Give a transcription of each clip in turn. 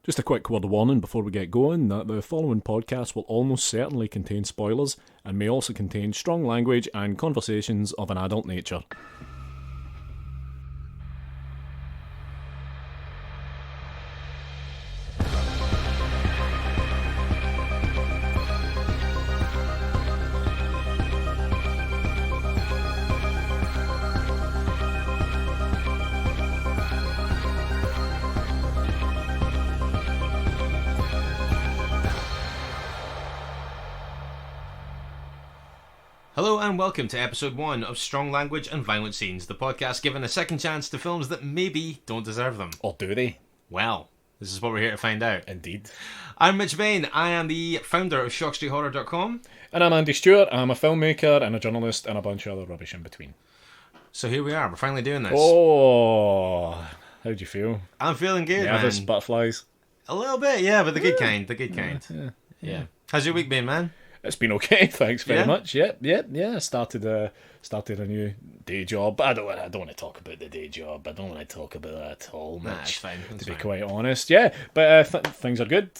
Just a quick word of warning before we get going that the following podcast will almost certainly contain spoilers and may also contain strong language and conversations of an adult nature. Hello and welcome to episode 1 of Strong Language and Violent Scenes, the podcast giving a second chance to films that maybe don't deserve them. Or do they? Well, this is what we're here to find out. Indeed. I'm Mitch Bain. I am the founder of ShockStreetHorror.com. And I'm Andy Stewart. I'm a filmmaker and a journalist and a bunch of other rubbish in between. So here we are. We're finally doing this. Oh, how'd you feel? I'm feeling good, Nervous, man. butterflies? A little bit, yeah, but the good kind. The good kind. Yeah. How's your week been, man? It's been okay, thanks very Yeah? much. Yeah. Started a new day job. I don't want to talk about the day job. I don't want to talk about that at all, Mitch. Nah, it's fine. It's to be fine. quite honest, yeah. But things are good.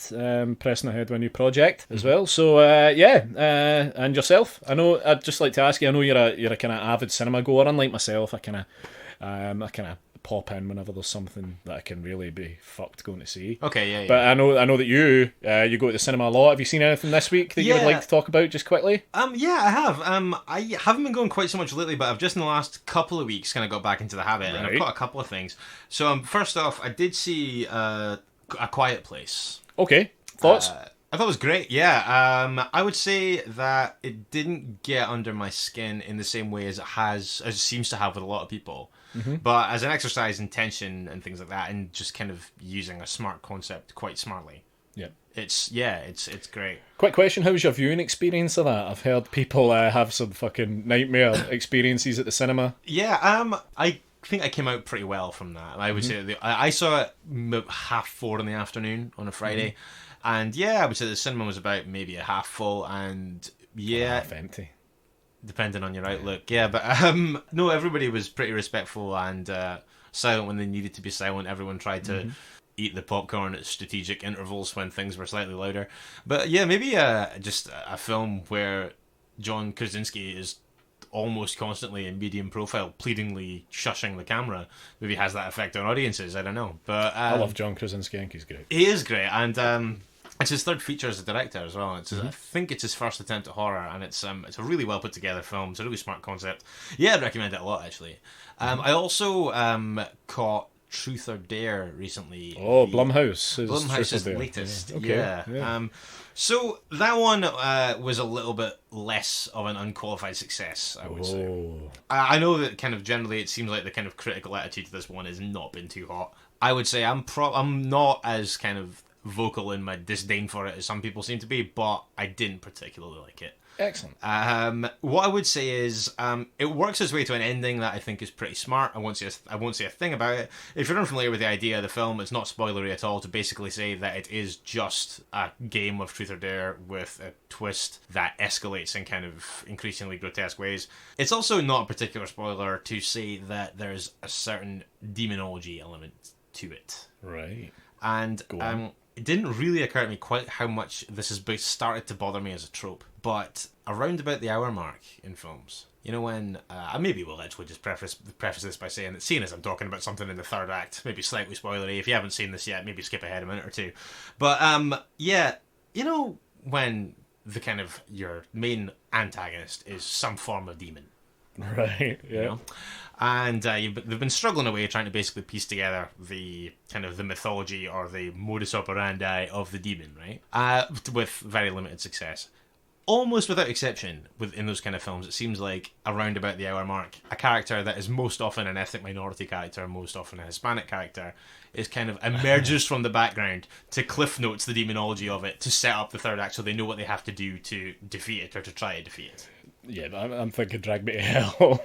Pressing ahead with a new project as well. So and yourself? I know. I'd just like to ask you. I know you're a kind of avid cinema goer, unlike myself. I kind of pop in whenever there's something that I can really be fucked going to see. Okay, yeah. But I know that you go to the cinema a lot. Have you seen anything this week that you would Yeah. like to talk about just quickly? Yeah, I have. I haven't been going quite so much lately, but I've just in the last couple of weeks kind of got back into the habit, and I've Right. got a couple of things. So first off, I did see A Quiet Place. Okay, thoughts? I thought it was great, yeah. I would say that it didn't get under my skin in the same way as it seems to have with a lot of people. Mm-hmm. But as an exercise in tension and things like that, and just kind of using a smart concept quite smartly. Yeah. It's great. Quick question, how was your viewing experience of that? I've heard people have some fucking nightmare experiences at the cinema. Yeah, I think I came out pretty well from that. I would say I saw it about 4:30 in the afternoon on a Friday, and yeah, I would say the cinema was about maybe a half full, and yeah, Half empty. depending on your outlook. Yeah, but no, everybody was pretty respectful and silent when they needed to be silent. Everyone tried to eat the popcorn at strategic intervals when things were slightly louder. But yeah, maybe just a film where John Krasinski is almost constantly in medium profile, pleadingly shushing the camera, maybe has that effect on audiences. I don't know. But I love John Krasinski, I think he's great. he is great, and it's his third feature as a director as well. I think it's his first attempt at horror, and it's a really well put together film. It's a really smart concept. Yeah, I'd recommend it a lot, actually. I also caught Truth or Dare recently. Oh, Blumhouse. Blumhouse's latest. Yeah. Okay. Yeah. So that one was a little bit less of an unqualified success, I would say. Oh. I know that kind of generally it seems like the kind of critical attitude to this one has not been too hot. I would say I'm not as kind of vocal in my disdain for it as some people seem to be, but I didn't particularly like it. Excellent. What I would say is it works its way to an ending that I think is pretty smart. I won't say a thing about it. If you're unfamiliar with the idea of the film, it's not spoilery at all to basically say that it is just a game of Truth or Dare with a twist that escalates in kind of increasingly grotesque ways. It's also not a particular spoiler to say that there's a certain demonology element to it. Right. And Go on. it didn't really occur to me quite how much this has started to bother me as a trope. But around about the hour mark in films, you know when... maybe we'll actually just preface this by saying that seeing as I'm talking about something in the third act, maybe slightly spoilery, if you haven't seen this yet, maybe skip ahead a minute or two. But yeah, you know when the kind of your main antagonist is some form of demon. Right, yeah. You know? And they've been struggling away trying to basically piece together the kind of the mythology or the modus operandi of the demon, right? With very limited success. Almost without exception, in those kind of films, it seems like around about the hour mark, a character that is most often an ethnic minority character, most often a Hispanic character, is kind of emerges from the background to cliff notes the demonology of it to set up the third act so they know what they have to do to defeat it or to try to defeat it. Yeah, I'm thinking Drag Me to Hell.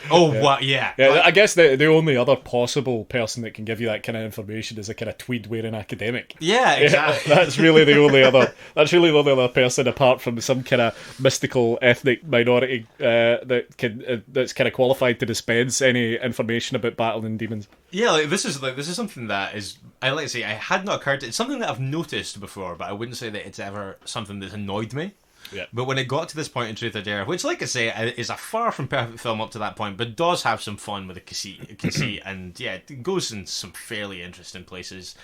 Oh, what? Yeah. Yeah, I guess the only other possible person that can give you that kind of information is a kind of tweed-wearing academic. Yeah, exactly. That's really the only other. That's really the only other person apart from some kind of mystical ethnic minority that's kind of qualified to dispense any information about battling demons. Yeah, this is something that is, I like to say, I had not occurred to. It's something that I've noticed before, but I wouldn't say that it's ever something that's annoyed me. Yeah. But when it got to this point in Truth or Dare, which, like I say, is a far from perfect film up to that point, but does have some fun with the conceit and yeah, it goes in some fairly interesting places.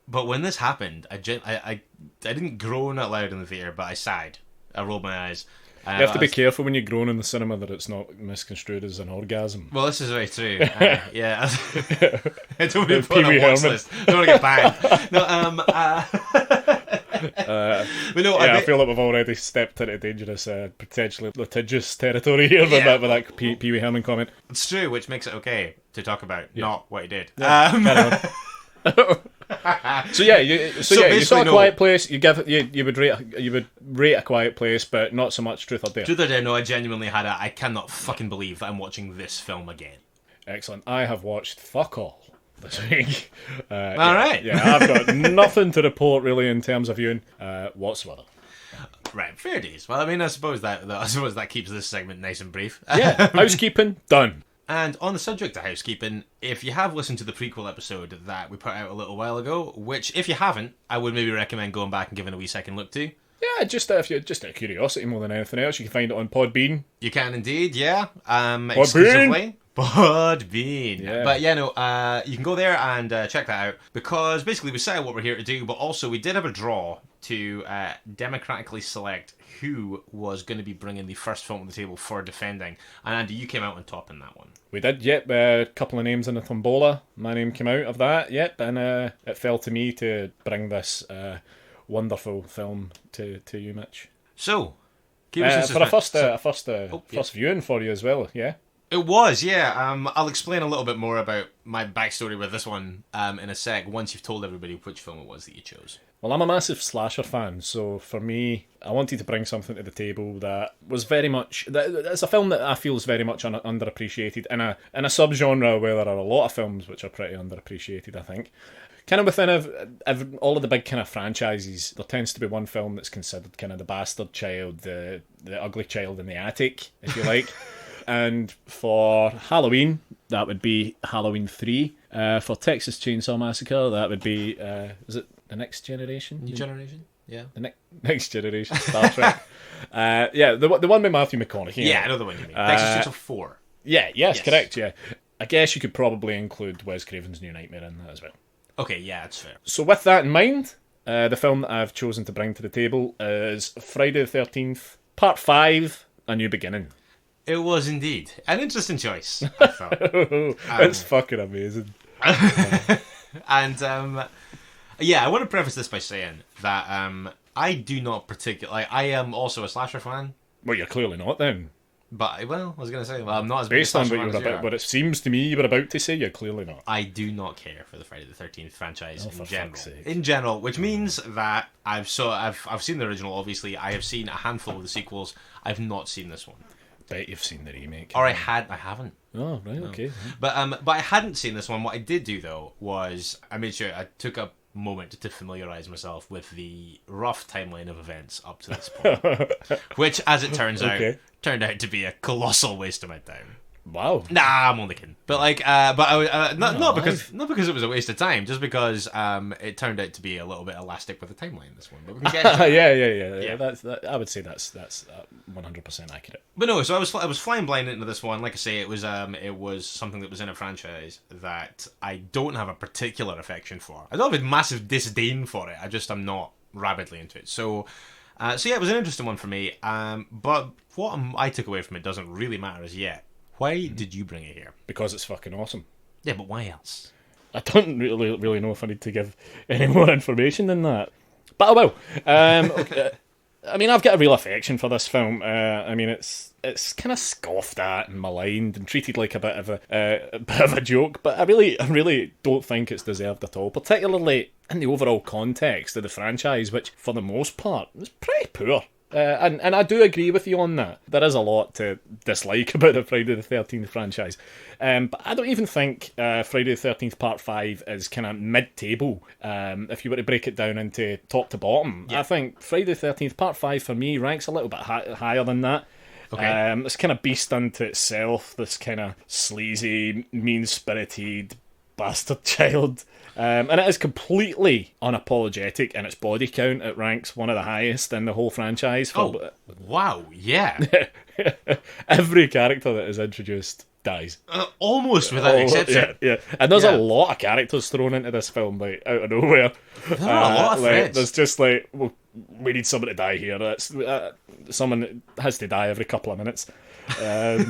But when this happened, I didn't groan out loud in the theatre, but I sighed. I rolled my eyes. You have to be careful when you groan in the cinema that it's not misconstrued as an orgasm. Well, this is very true. Yeah. I don't want to put Pee on Wee a watch Herman. list. I don't want to get banned. No, but no, I feel like we've already stepped into dangerous, potentially litigious territory here with that Pee Wee Herman comment. it's true, which makes it okay to talk about, not what he did. So yeah, you saw basically, A Quiet Place. You would rate A Quiet Place, but not so much Truth or Dare. Truth or Dare, no, I genuinely had I cannot fucking believe that I'm watching this film again. Excellent. I have watched fuck all this week. All right. Yeah, I've got nothing to report really in terms of viewing whatsoever. Right, fair days. Well, I mean, I suppose that keeps this segment nice and brief. Yeah, housekeeping done. And on the subject of housekeeping, if you have listened to the prequel episode that we put out a little while ago, which if you haven't, I would maybe recommend going back and giving a wee second look to. Yeah, just out of curiosity more than anything else, you can find it on Podbean. You can indeed, yeah. Exclusively. Podbean. Yeah. But yeah, no, you can go there and check that out, because basically we set out what we're here to do, but also we did have a draw to democratically select who was going to be bringing the first film to the table for defending. And Andy, you came out on top in that one. We did, yep. A couple of names in the tombola. My name came out of that, yep. And it fell to me to bring this wonderful film to you, Mitch. So, keep us in for suspense. a first viewing for you as well, yeah. It was, yeah. I'll explain a little bit more about my backstory with this one in a sec, once you've told everybody which film it was that you chose. Well, I'm a massive slasher fan, so for me, I wanted to bring something to the table that was very much... It's a film that I feel is very much underappreciated in a subgenre where there are a lot of films which are pretty underappreciated, I think. Kind of within all of the big kind of franchises, there tends to be one film that's considered kind of the bastard child, the ugly child in the attic, if you like. And for Halloween, that would be Halloween 3. For Texas Chainsaw Massacre, that would be... is it The Next Generation? New Generation? Yeah. The Next Generation, Star Trek. Yeah, the one with Matthew McConaughey. Yeah, I know the one you mean. Texas Chainsaw 4. Yes, correct, yeah. I guess you could probably include Wes Craven's New Nightmare in that as well. Okay, yeah, that's fair. So with that in mind, the film that I've chosen to bring to the table is Friday the 13th, Part 5, A New Beginning. It was indeed an interesting choice, I thought. It's fucking amazing. And yeah, I want to preface this by saying that I do not particularly... I am also a slasher fan. Well, you're clearly not then. But, well, I was going to say, I'm not as big a Based on slasher fan as you are. what it seems to me you were about to say, you're clearly not. I do not care for the Friday the 13th franchise for in general. fuck's sake. In general, which means that I've seen the original, obviously. I have seen a handful of the sequels. I've not seen this one. Bet you've seen the remake. Or I haven't. Oh, right, okay. But I hadn't seen this one. What I did do, though, was I made sure I took a moment to familiarise myself with the rough timeline of events up to this point. Which, as it turns out, turned out to be a colossal waste of my time. Wow. Nah, I'm only kidding. But not because it was a waste of time, just because it turned out to be a little bit elastic with the timeline. This one, but we can get to yeah. I would say that's 100% accurate. But no, so I was flying blind into this one. Like I say, it was something that was in a franchise that I don't have a particular affection for. I don't have a massive disdain for it. I'm not rabidly into it. So yeah, it was an interesting one for me. But what I took away from it doesn't really matter as yet. Why did you bring it here? Because it's fucking awesome. Yeah, but why else? I don't really know if I need to give any more information than that. But I will. Okay. I mean, I've got a real affection for this film. I mean, it's kind of scoffed at and maligned and treated like a bit of a joke, but I really don't think it's deserved at all, particularly in the overall context of the franchise, which, for the most part, is pretty poor. And I do agree with you on that. There is a lot to dislike about the Friday the 13th franchise. But I don't even think Friday the 13th Part 5 is kind of mid-table, if you were to break it down into top to bottom. Yeah. I think Friday the 13th Part 5 for me ranks a little bit higher than that. Okay. This kind of beast unto itself, this kind of sleazy, mean-spirited bastard child. And it is completely unapologetic in its body count. It ranks one of the highest in the whole franchise. Wow, yeah. Every character that is introduced dies. Almost without exception. Yeah. And there's a lot of characters thrown into this film, like, out of nowhere. There are a lot of threads. There's just like, well, we need someone to die here. That's someone has to die every couple of minutes. I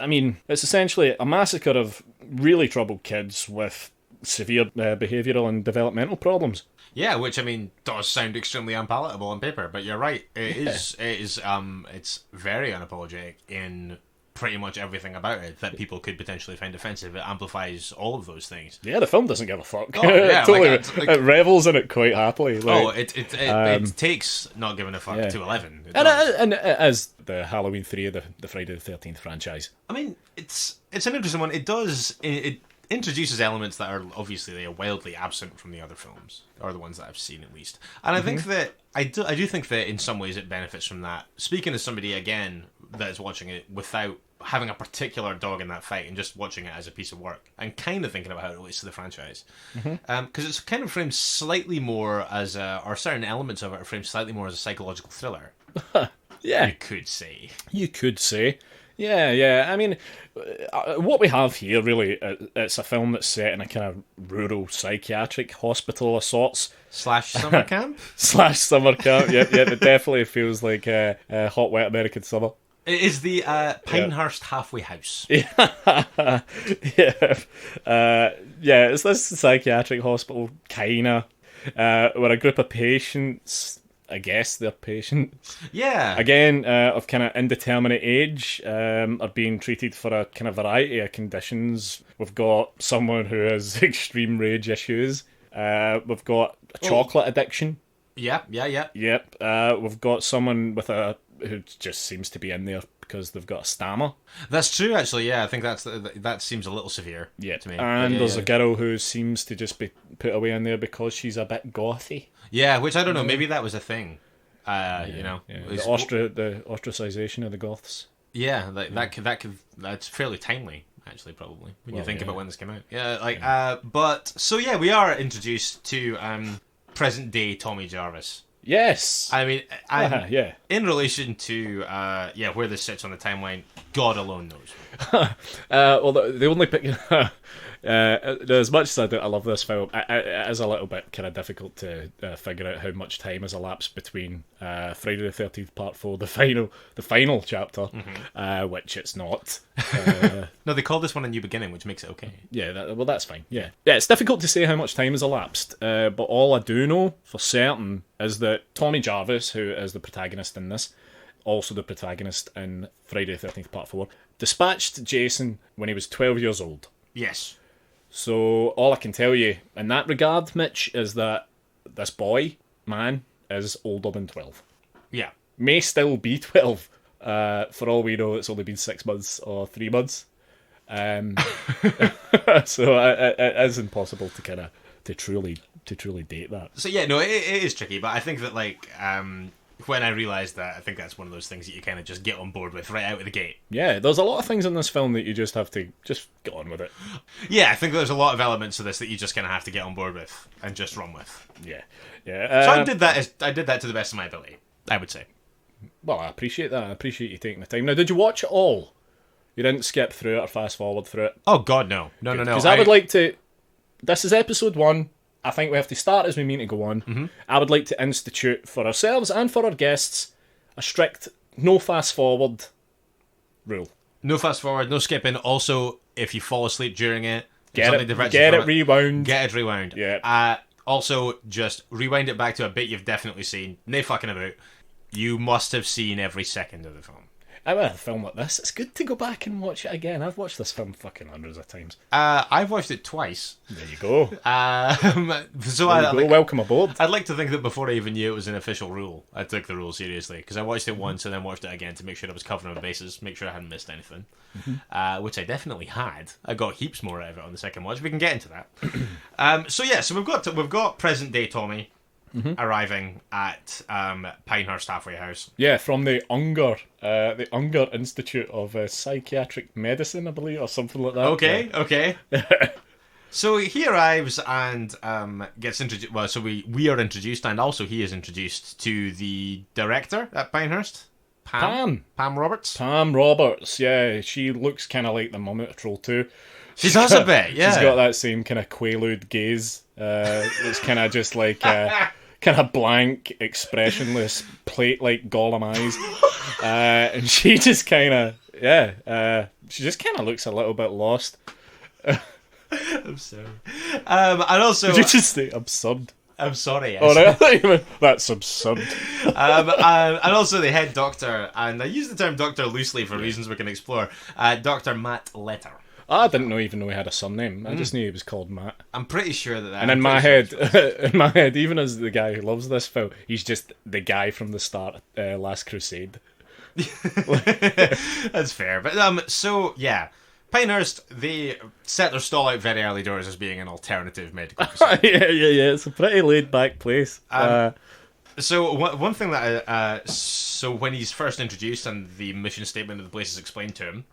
mean, it's essentially a massacre of really troubled kids with severe behavioural and developmental problems. Yeah, which, I mean, does sound extremely unpalatable on paper, but you're right. It's very unapologetic in pretty much everything about it that people could potentially find offensive. It amplifies all of those things. Yeah, the film doesn't give a fuck. Oh, yeah, totally, it revels in it quite happily. It takes not giving a fuck to 11. And it is the Halloween 3 of the Friday the 13th franchise. I mean, it's an interesting one. It introduces elements that are obviously wildly absent from the other films, or the ones that I've seen at least. And I think that I do think that in some ways it benefits from that. Speaking as somebody again that is watching it without having a particular dog in that fight and just watching it as a piece of work and kind of thinking about how it relates to the franchise, because it's kind of framed slightly more as or certain elements of it are framed slightly more as a psychological thriller. Yeah, you could say. Yeah. I mean, what we have here, really, it's a film that's set in a kind of rural psychiatric hospital of sorts. /summer camp? /summer camp, yeah. It definitely feels like a hot, wet American summer. It is the Pinehurst halfway house. Yeah. It's this psychiatric hospital, kinda, where a group of patients, I guess they're patients. Yeah. Again, of kind of indeterminate age, are being treated for a kind of variety of conditions. We've got someone who has extreme rage issues. We've got a chocolate addiction. Yep. Yep. We've got someone who just seems to be in there because they've got a stammer. That's true, actually. Yeah, I think that seems a little severe. Yeah, to me. And there's a girl who seems to just be put away in there because she's a bit gothy. Yeah, which I don't know. Maybe that was a thing. You know, the ostracization of the goths. Yeah, that's fairly timely, actually, probably when you think about when this came out. Yeah, we are introduced to present day Tommy Jarvis. Yes. I mean, in relation to where this sits on the timeline, God alone knows. Well, the only pick. As much as I love this film, it is a little bit kind of difficult to figure out how much time has elapsed between Friday the 13th Part 4, the final chapter, which it's not. No, they call this one a new beginning, which makes it okay. Yeah, that's fine. Yeah, it's difficult to say how much time has elapsed, but all I do know for certain is that Tommy Jarvis, who is the protagonist in this, also the protagonist in Friday the 13th Part 4, dispatched Jason when he was 12 years old. Yes. So all I can tell you in that regard, Mitch, is that this man, is older than 12. Yeah. May still be 12. For all we know, it's only been 6 months or 3 months. So it is impossible to truly date that. So yeah, no, it is tricky, but I think that when I realised that, I think that's one of those things that you kind of just get on board with right out of the gate. Yeah, there's a lot of things in this film that you just have to just get on with it. Yeah, I think there's a lot of elements of this that you just kind of have to get on board with and just run with. Yeah. So I did that to the best of my ability, I would say. Well, I appreciate that. I appreciate you taking the time. Now, did you watch it all? You didn't skip through it or fast forward through it? Oh, God, no. No. Because I would like to... This is episode 1. I think we have to start as we mean to go on. Mm-hmm. I would like to institute for ourselves and for our guests a strict no fast forward rule. No fast forward, no skipping. Also, if you fall asleep during it, get it rewound. Get it rewound. Yeah. Also, just rewind it back to a bit you've definitely seen. No fucking about. You must have seen every second of the film. I mean, a film like this, it's good to go back and watch it again. I've watched this film fucking hundreds of times. I've watched it twice. There you go. So Welcome aboard. I'd like to think that before I even knew it was an official rule, I took the rule seriously, because I watched it once and then watched it again to make sure I was covering my bases, make sure I hadn't missed anything, which I definitely had. I got heaps more out of it on the second watch. We can get into that. So we've got present day Tommy arriving at Pinehurst Halfway House. Yeah, from the Unger Institute of Psychiatric Medicine, I believe, or something like that. Okay. So he arrives and gets introduced. Well, so we are introduced, and also he is introduced to the director at Pinehurst, Pam Roberts. Pam Roberts, yeah, she looks kind of like the mum at Troll 2. She does a bit, yeah. She's got that same kind of quaalude gaze. It's kind of just like kind of blank, expressionless, plate-like Gollum eyes, and she just kind of she just kind of looks a little bit lost. I'm sorry. And also, did you just say absurd? I'm sorry. Yes. Oh, no, I thought you meant, that's absurd. And also the head doctor, and I use the term doctor loosely for reasons we can explore. Dr. Matt Letter. I didn't even know he had a surname. I just knew he was called Matt. I'm pretty sure that. And in my head, even as the guy who loves this film, he's just the guy from the start, Last Crusade. That's fair, but so yeah, Pinehurst, they set their stall out very early doors as being an alternative medical facility. yeah. It's a pretty laid back place. So one thing that so when he's first introduced and the mission statement of the place is explained to him,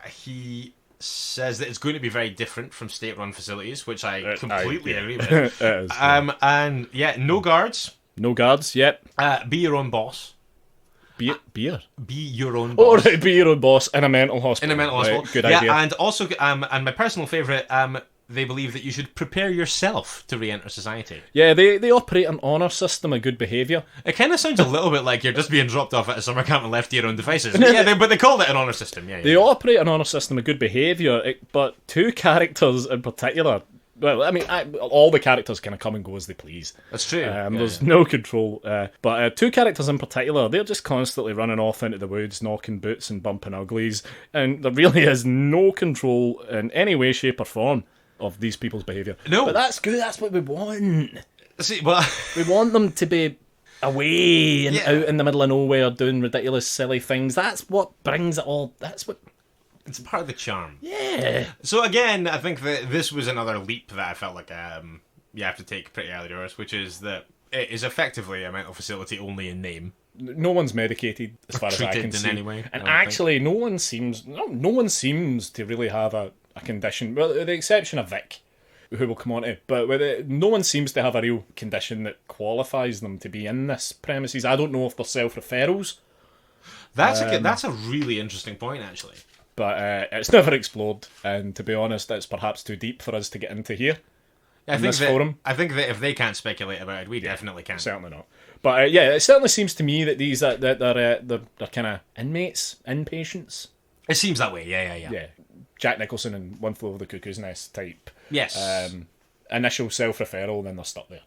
he says that it's going to be very different from state-run facilities, which I completely agree with. It is, and yeah, no guards. No guards. Yep. Be your own boss. Beer. Be your own boss. Oh, right, be your own boss in a mental hospital. Right, good idea. And also, and my personal favourite, they believe that you should prepare yourself to re-enter society. Yeah, they operate an honour system of good behaviour. It kind of sounds a little bit like you're just being dropped off at a summer camp and left to your own devices. But they call it an honour system. Yeah. They operate an honour system of good behaviour, but two characters in particular. Well, I mean, all the characters kind of come and go as they please. That's true. There's no control. But two characters in particular, they're just constantly running off into the woods, knocking boots and bumping uglies. And there really is no control in any way, shape or form of these people's behaviour. No. But that's good. That's what we want. See, well, we want them to be away and out in the middle of nowhere doing ridiculous, silly things. That's what brings it all. That's what... It's part of the charm. Yeah. So again, I think that this was another leap that I felt like you have to take pretty early doors, which is that it is effectively a mental facility only in name. No one's medicated as far as I can see. In any way, and actually, no one seems to really have a condition. Well, with the exception of Vic, who will come on to. But no one seems to have a real condition that qualifies them to be in this premises. I don't know if they're self-referrals. That's a really interesting point, actually. But it's never explored, and to be honest, it's perhaps too deep for us to get into here. I think that if they can't speculate about it, we definitely can't. Certainly not. But it certainly seems to me that these they're kind of inpatients. It seems that way. Yeah. Jack Nicholson and One Flew Over the Cuckoo's Nest type. Yes. Initial self-referral, then they're stuck there.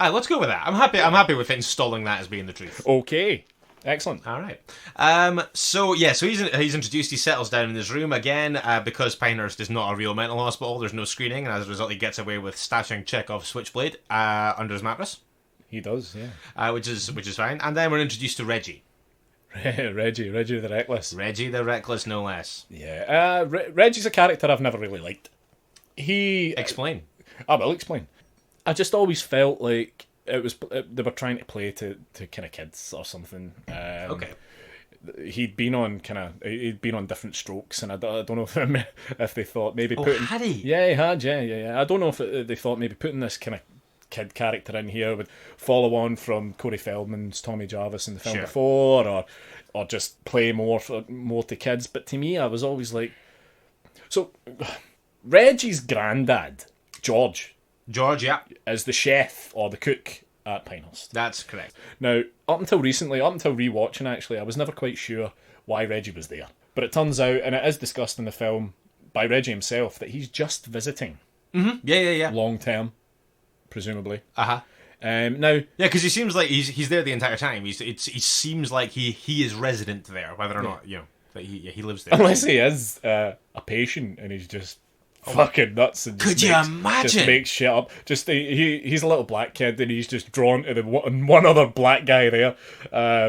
Let's go with that. I'm happy with installing that as being the truth. Okay. Excellent. All right. So he's introduced. He settles down in his room again because Pinehurst is not a real mental hospital. There's no screening, and as a result, he gets away with stashing Chekhov's switchblade under his mattress. He does, yeah. Which is fine. And then we're introduced to Reggie. Reggie the Reckless. Reggie the Reckless, no less. Yeah. Reggie's a character I've never really liked. Explain. I will explain. I just always felt like they were trying to play to kind of kids or something. Okay. He'd been on different strokes, and I don't know if they thought maybe putting. Had he? Yeah, he had. Yeah. I don't know if they thought maybe putting this kind of kid character in here would follow on from Corey Feldman's Tommy Jarvis in the film before, or just play more to kids. But to me, I was always like, so Reggie's granddad, George, is the chef or the cook at Pinehurst. That's correct. Now, up until rewatching, actually, I was never quite sure why Reggie was there. But it turns out, and it is discussed in the film by Reggie himself, that he's just visiting. Mm-hmm. Yeah. Long term, presumably. Uh-huh. Now, Yeah, because he seems like he's there the entire time. He seems like he is resident there, whether or not that he lives there. unless he is a patient and he's just fucking nuts and Could you imagine? Just makes shit up. Just he's a little black kid and he's just drawn to the one other black guy there.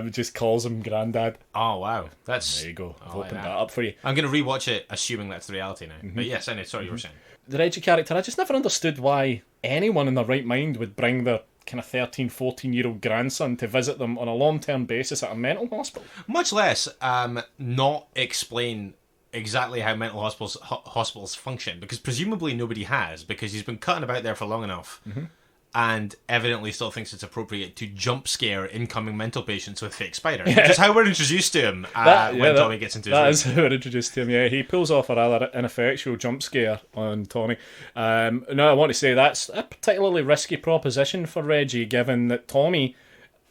Just calls him granddad. Oh wow, that's there you go. I've like opened that. that up for you. I'm going to rewatch it, assuming that's the reality now. But yes, anyway, sorry, you were saying. The Reggie character, I just never understood why anyone in their right mind would bring their kind of 13, 14-year-old grandson to visit them on a long-term basis at a mental hospital. Much less not explain exactly how mental hospitals function, because presumably nobody has, because he's been cutting about there for long enough and evidently still thinks it's appropriate to jump scare incoming mental patients with fake spiders, which is how we're introduced to him when Tommy gets into his room. That is how we're introduced to him, yeah. He pulls off a rather ineffectual jump scare on Tommy. Now, I want to say that's a particularly risky proposition for Reggie, given that Tommy,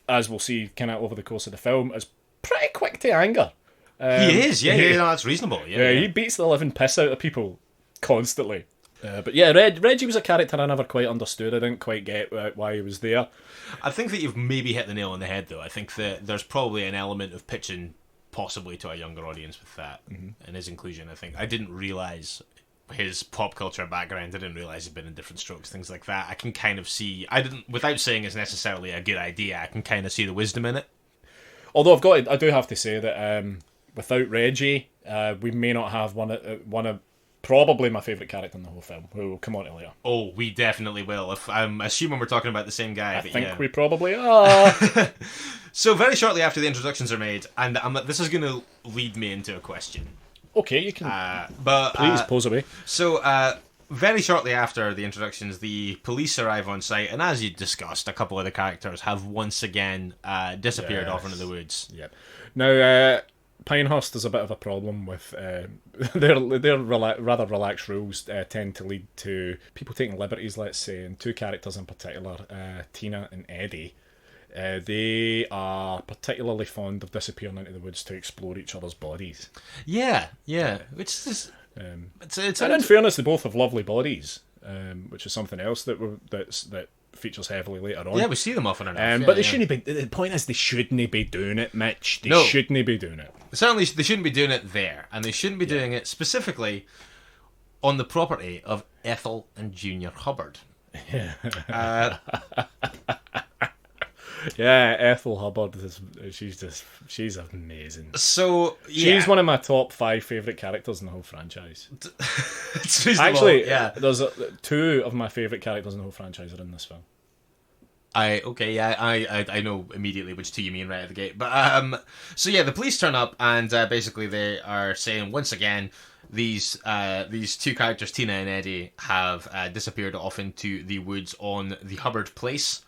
as we'll see kind of over the course of the film, is pretty quick to anger. He is, that's reasonable. Yeah, he beats the living piss out of people constantly. But yeah, Reggie was a character I never quite understood. I didn't quite get why he was there. I think that you've maybe hit the nail on the head, though. I think that there's probably an element of pitching possibly to a younger audience with that and his inclusion. I think I didn't realise his pop culture background. I didn't realise he'd been in Different Strokes, things like that. I can kind of see, without saying it's necessarily a good idea, I can kind of see the wisdom in it. Although I do have to say that without Reggie, we may not have one of probably my favourite character in the whole film, who will come on to later. Oh, we definitely will. If I'm assuming we're talking about the same guy. I think we probably are. So very shortly after the introductions are made, and this is going to lead me into a question. Okay, you can. But please pose away. So very shortly after the introductions, the police arrive on site, and as you discussed, a couple of the characters have once again disappeared off into the woods. Yep. Now, Pinehurst has a bit of a problem with their rather relaxed rules tend to lead to people taking liberties, let's say, and two characters in particular, Tina and Eddie. They are particularly fond of disappearing into the woods to explore each other's bodies. Yeah, which is and in fairness, they both have lovely bodies, which is something else that features heavily later on. Yeah, we see them often enough. But they shouldn't be. The point is, they shouldn't be doing it, Mitch. They shouldn't be doing it. Certainly, they shouldn't be doing it there, and they shouldn't be doing it specifically on the property of Ethel and Junior Hubbard. Yeah, Ethel Hubbard she's amazing. So she's one of my top 5 favourite characters in the whole franchise. It's reasonable. Actually, there's two of my favourite characters in the whole franchise are in this film. I know immediately which two you mean right at the gate. But so yeah, the police turn up and basically they are saying once again these two characters, Tina and Eddie, have disappeared off into the woods on the Hubbard place.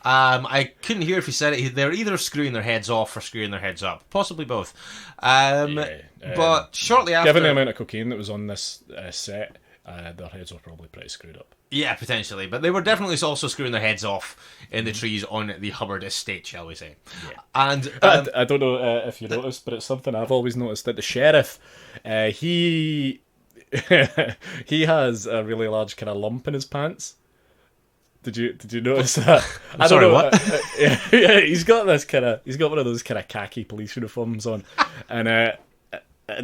I couldn't hear if he said it. They're either screwing their heads off or screwing their heads up, possibly both. But shortly after, given the amount of cocaine that was on this set, their heads were probably pretty screwed up. Yeah, potentially, but they were definitely also screwing their heads off in the trees on the Hubbard estate, shall we say? Yeah. And I don't know if you noticed, but it's something I've always noticed that the sheriff, he he has a really large kind of lump in his pants. Did you notice that? What? Yeah, he's got one of those kind of khaki police uniforms on, and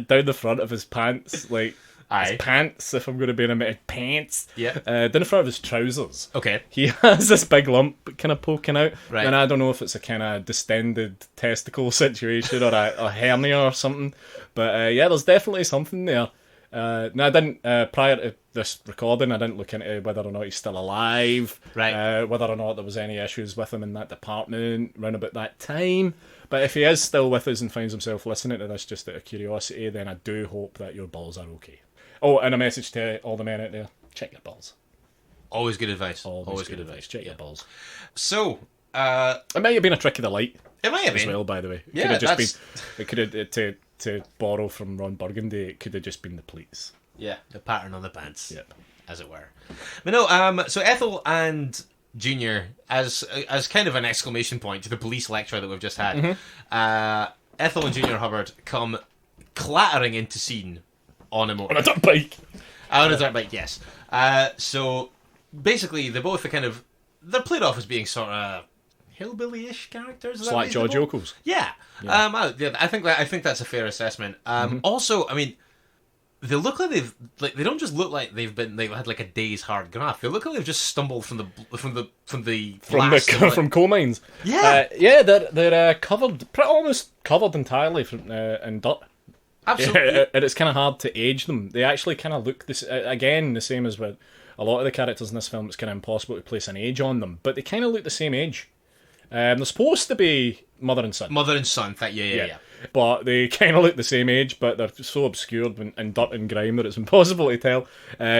down the front of his pants, like his pants, if I'm going to be in a minute, pants. Yeah. Down the front of his trousers. Okay. He has this big lump kind of poking out, right. And I don't know if it's a kind of distended testicle situation or a hernia or something, but yeah, there's definitely something there. Now, I didn't, prior to this recording, I didn't look into whether or not he's still alive, right? Whether or not there was any issues with him in that department around about that time. But if he is still with us and finds himself listening to this just out of curiosity, then I do hope that your balls are okay. Oh, and a message to all the men out there, check your balls. Always good advice. Always good advice. Check your balls. So, it might have been a trick of the light. It might have been. As well, by the way. It could have to borrow from Ron Burgundy, it could have just been the pleats. Yeah, the pattern on the pants. Yep. As it were. But no, so Ethel and Junior, as kind of an exclamation point to the police lecture that we've just had, Ethel and Junior Hubbard come clattering into scene on a motorbike. On a dirt bike. On a dirt bike, yes. So basically, they both are kind of they're played off as being sort of hillbilly-ish characters. It's like George Yokels. Yeah. I think that's a fair assessment. Also, I mean, they look like they don't just look like they've had like a day's hard graft. They look like they've just stumbled from coal mines. Yeah, they're covered, almost covered entirely in dirt. Absolutely, and it's kind of hard to age them. They actually kind of look the same as with a lot of the characters in this film. It's kind of impossible to place an age on them, but they kind of look the same age. They're supposed to be mother and son. Yeah. But they kind of look the same age, but they're so obscured in dirt and grime that it's impossible to tell.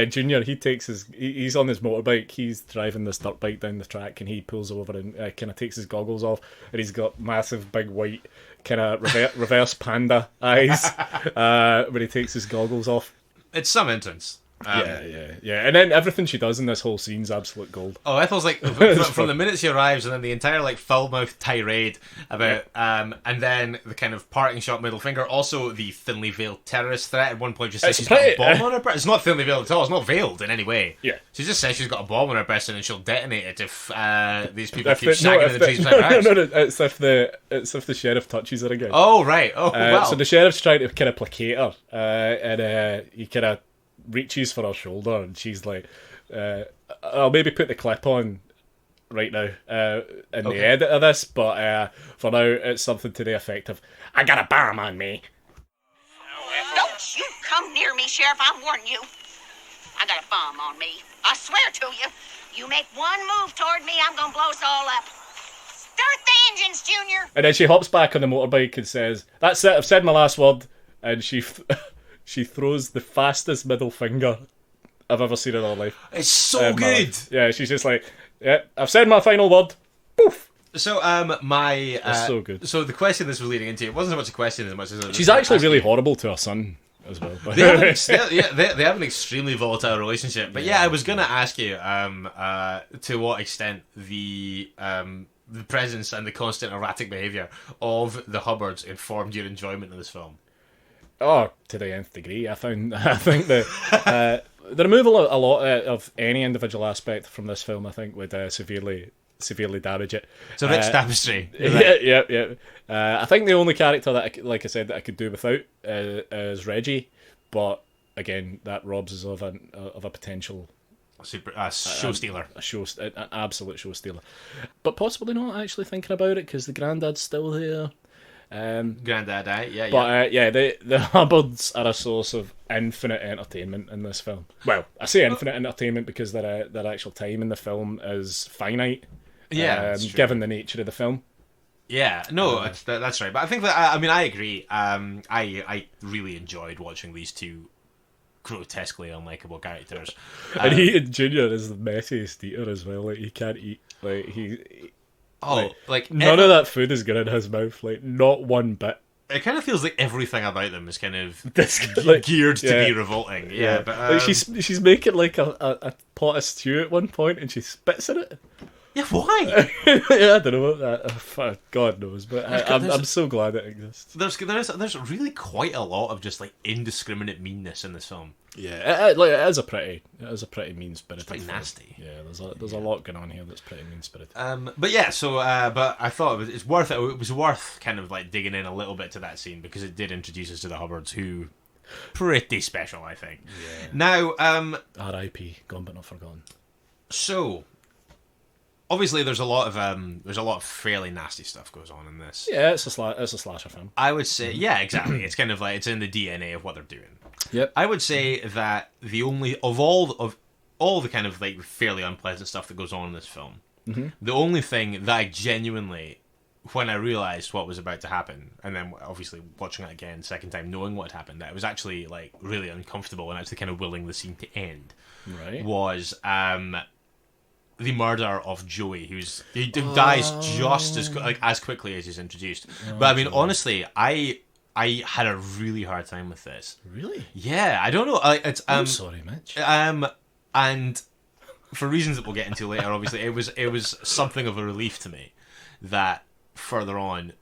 Junior, he's on his motorbike, he's driving this dirt bike down the track, and he pulls over and kind of takes his goggles off, and he's got massive, big, white, kind of reverse panda eyes when he takes his goggles off. It's some entrance. Yeah. And then everything she does in this whole scene's absolute gold. Oh, Ethel's like from the minute she arrives, and then the entire like foul-mouthed tirade about, and then the kind of parting shot middle finger. Also, the thinly veiled terrorist threat. At one point, she says she's got a bomb on her breast. It's not thinly veiled at all. It's not veiled in any way. Yeah, she just says she's got a bomb on her breast, and then she'll detonate it if these people keep shagging in the trees. No. It's if the sheriff touches her again. Oh right. Oh wow. So the sheriff's trying to kind of placate her, and he kind of reaches for her shoulder, and she's like, I'll maybe put the clip on right now in the edit of this, but for now it's something to the effect of, I got a bomb on me. Don't you come near me, Sheriff, I warn you. I got a bomb on me. I swear to you. You make one move toward me, I'm gonna blow us all up. Start the engines, Junior. And then she hops back on the motorbike and says, that's it, I've said my last word. And she throws the fastest middle finger I've ever seen in her life. It's so good. Yeah, she's just like, yeah, I've said my final word. Poof. So it's so good. So the question this was leading into, it wasn't so much a question as much as she's actually really horrible to her son as well. They have an extremely volatile relationship. But I was gonna ask you to what extent the presence and the constant erratic behaviour of the Hubbards informed your enjoyment of this film. Oh, to the nth degree. I think the removal of a lot of any individual aspect from this film, I think, would severely damage it. It's a rich tapestry. Yeah. I think the only character that, like I said, that I could do without is Reggie, but again, that robs us of a potential show stealer, an absolute show stealer. But possibly not actually thinking about it, because the granddad's still there. Granddad, yeah. But the Hubbards are a source of infinite entertainment in this film. Well, I say infinite entertainment because their actual time in the film is finite. Yeah, given the nature of the film. Yeah, no, that's right. But I think that I agree. I really enjoyed watching these two grotesquely unlikable characters. And he and Junior is the messiest eater as well. Like, he can't eat. Like none of that food is good in his mouth. Like, not one bit. It kind of feels like everything about them is kind of geared to be revolting. Yeah, but like she's making like a pot of stew at one point, and she spits in it. Yeah, why? I don't know. God knows, but I'm so glad it exists. There's really quite a lot of just like indiscriminate meanness in this film. Yeah, it is a pretty mean spirited. It's pretty nasty. Yeah, there's a lot going on here that's pretty mean spirited. But I thought it was worth kind of like digging in a little bit to that scene, because it did introduce us to the Hubbards, who pretty special, I think. Yeah. Now, R.I.P. Gone but not forgotten. So, obviously, there's a lot of fairly nasty stuff goes on in this. Yeah, it's a slasher film. I would say, yeah, exactly. It's kind of like it's in the DNA of what they're doing. Yep. I would say that the only of all the kind of like fairly unpleasant stuff that goes on in this film, the only thing that I genuinely, when I realised what was about to happen, and then obviously watching it again second time, knowing what had happened, that it was actually like really uncomfortable and actually kind of willing the scene to end, right, was the murder of Joey, who dies just as quickly as he's introduced. But I mean, honestly, I had a really hard time with this. Really? Yeah, I don't know. I'm sorry, Mitch. And for reasons that we'll get into later, obviously, it was something of a relief to me that further on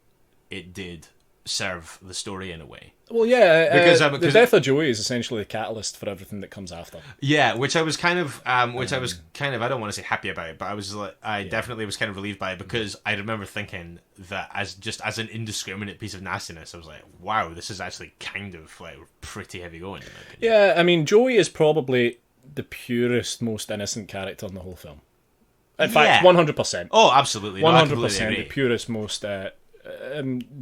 it did serve the story in a way. Well, yeah, Because the death of Joey is essentially the catalyst for everything that comes after. Yeah, which I was kind of, I don't want to say happy about it, but I definitely was kind of relieved by it, because I remember thinking that as an indiscriminate piece of nastiness, I was like, wow, this is actually kind of like pretty heavy going. In my opinion. Yeah, I mean, Joey is probably the purest, most innocent character in the whole film. In fact, 100%. Oh, absolutely. 100% the purest, most...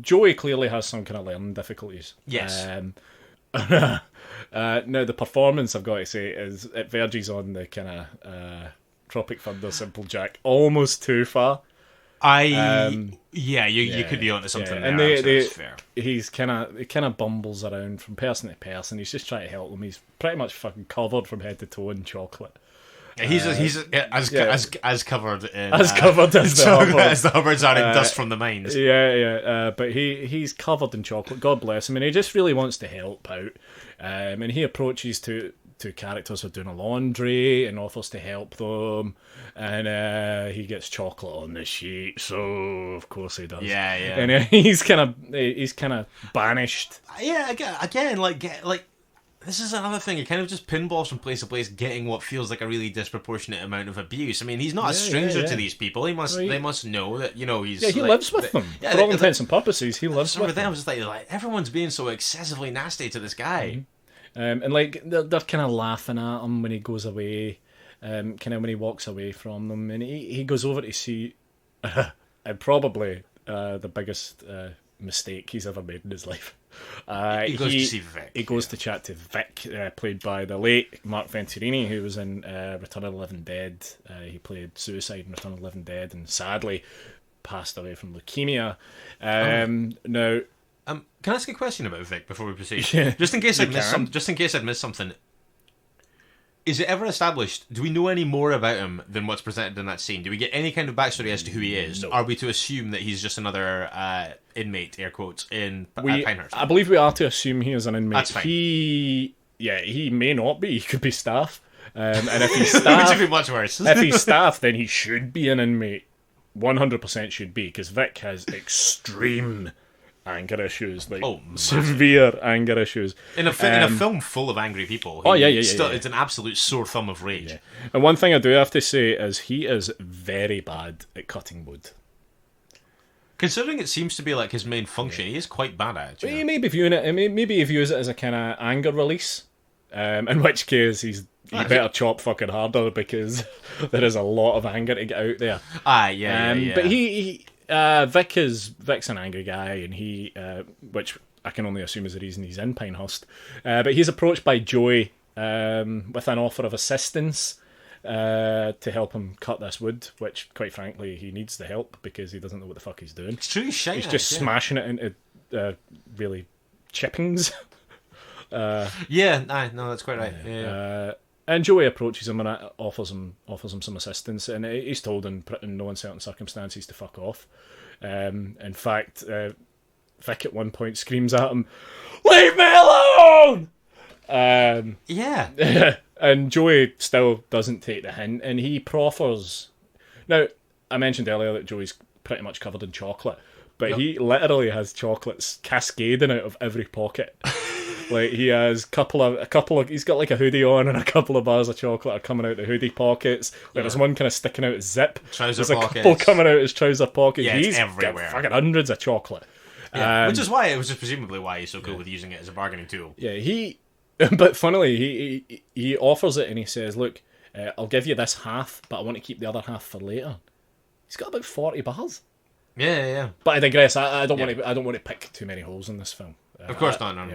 Joey clearly has some kind of learning difficulties. Yes. Now, the performance, I've got to say, it verges on the kind of Tropic Thunder, Simple Jack almost too far. You could be onto something there. And That's fair. He kind of bumbles around from person to person. He's just trying to help them. He's pretty much fucking covered from head to toe in chocolate. He's as covered in as covered as the Hubbards. As the Hubbards are in dust from the mines. But he's covered in chocolate. God bless him, and he just really wants to help out. And he approaches two characters who are doing a laundry and offers to help them. And he gets chocolate on the sheet, so of course he does. Yeah. And he's kind of banished. Yeah, again, like. This is another thing. He kind of just pinballs from place to place, getting what feels like a really disproportionate amount of abuse. I mean, he's not a stranger to these people. They must know that he's. Yeah, he lives with them. For all intents and purposes, he lives with them. I was just like everyone's being so excessively nasty to this guy. And like they're kind of laughing at him when he goes away, kind of when he walks away from them, and he goes over to see, and probably the biggest mistake he's ever made in his life. He goes to see Vic. He goes to chat to Vic, played by the late Mark Venturini, who was in Return of the Living Dead. He played Suicide in Return of the Living Dead, and sadly passed away from leukemia. Now, can I ask a question about Vic before we proceed? Yeah, just in case I'd missed something. Is it ever established? Do we know any more about him than what's presented in that scene? Do we get any kind of backstory as to who he is? No. Are we to assume that he's just another inmate, air quotes, in Pinehurst? I believe we are to assume he is an inmate. That's fine. He may not be. He could be staff. And if he's staff, which would be much worse. If he's staff, then he should be an inmate. 100% should be, because Vic has extreme anger issues, like severe anger issues. In a film full of angry people. It's an absolute sore thumb of rage. Yeah. And one thing I do have to say is he is very bad at cutting wood. Considering it seems to be like his main function, he is quite bad at it. He may be viewing it. Maybe he views it as a kind of anger release. In which case, he better chop fucking harder, because there is a lot of anger to get out there. But Vic's an angry guy, and he, which I can only assume is the reason he's in Pinehurst. But he's approached by Joey with an offer of assistance to help him cut this wood, which, quite frankly, he needs the help because he doesn't know what the fuck he's doing. It's true shit. He's just smashing it into really chippings. No, that's quite right. And Joey approaches him and offers him some assistance, and he's told in no uncertain circumstances to fuck off. In fact, Vic at one point screams at him, "Leave me alone!" And Joey still doesn't take the hint, and he proffers. Now, I mentioned earlier that Joey's pretty much covered in chocolate, but he literally has chocolates cascading out of every pocket. Like, he has a couple of he's got like a hoodie on, and a couple of bars of chocolate are coming out the hoodie pockets. There's one kind of sticking out his zip. There's a couple coming out his trouser pockets. Yeah, he's everywhere. got fucking hundreds of chocolate. Which is presumably why he's so cool with using it as a bargaining tool. Yeah, but funnily, he offers it, and he says, "Look, I'll give you this half, but I want to keep the other half for later." He's got about 40 bars. Yeah. But I digress. I don't want to pick too many holes in this film. Of course not. No.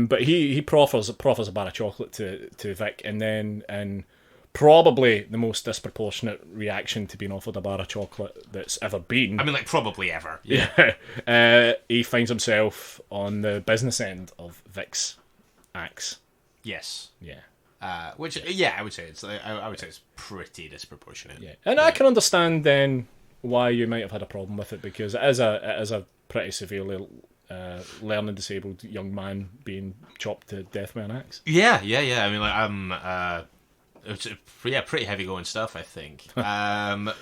But he proffers a bar of chocolate to Vic, and then probably the most disproportionate reaction to being offered a bar of chocolate that's ever been. I mean, like, probably ever. Yeah. He finds himself on the business end of Vic's axe. Yes. Yeah. I would say it's pretty disproportionate. Yeah. And I can understand then why you might have had a problem with it, because it is a pretty severely learning disabled young man being chopped to death with an axe. Yeah. I mean, like, it's pretty heavy going stuff, I think. But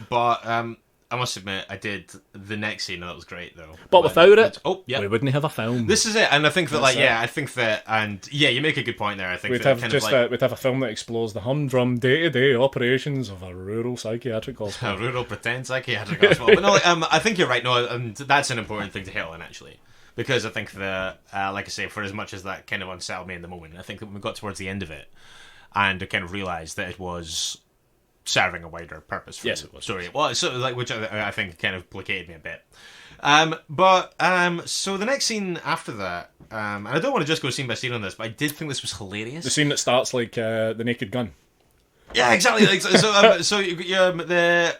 I must admit, I did the next scene, and that was great, though. But without it, oh, yeah, we wouldn't have a film. This is it, and I think that, That's I think that, and yeah, you make a good point there. I think we'd that have we'd have a film that explores the humdrum day-to-day operations of a rural psychiatric hospital. A rural pretend psychiatric hospital. But no, I think you're right. No, and that's an important thing to hit on, actually. Because I think that, like I say, for as much as that kind of unsettled me in the moment, I think that when we got towards the end of it, and I kind of realised that it was serving a wider purpose for yes, the it was. story. Well, so like, which I think kind of placated me a bit. So the next scene after that, and I don't want to just go scene by scene on this, but I did think this was hilarious. The scene that starts like the Naked Gun. Yeah, exactly. Like, the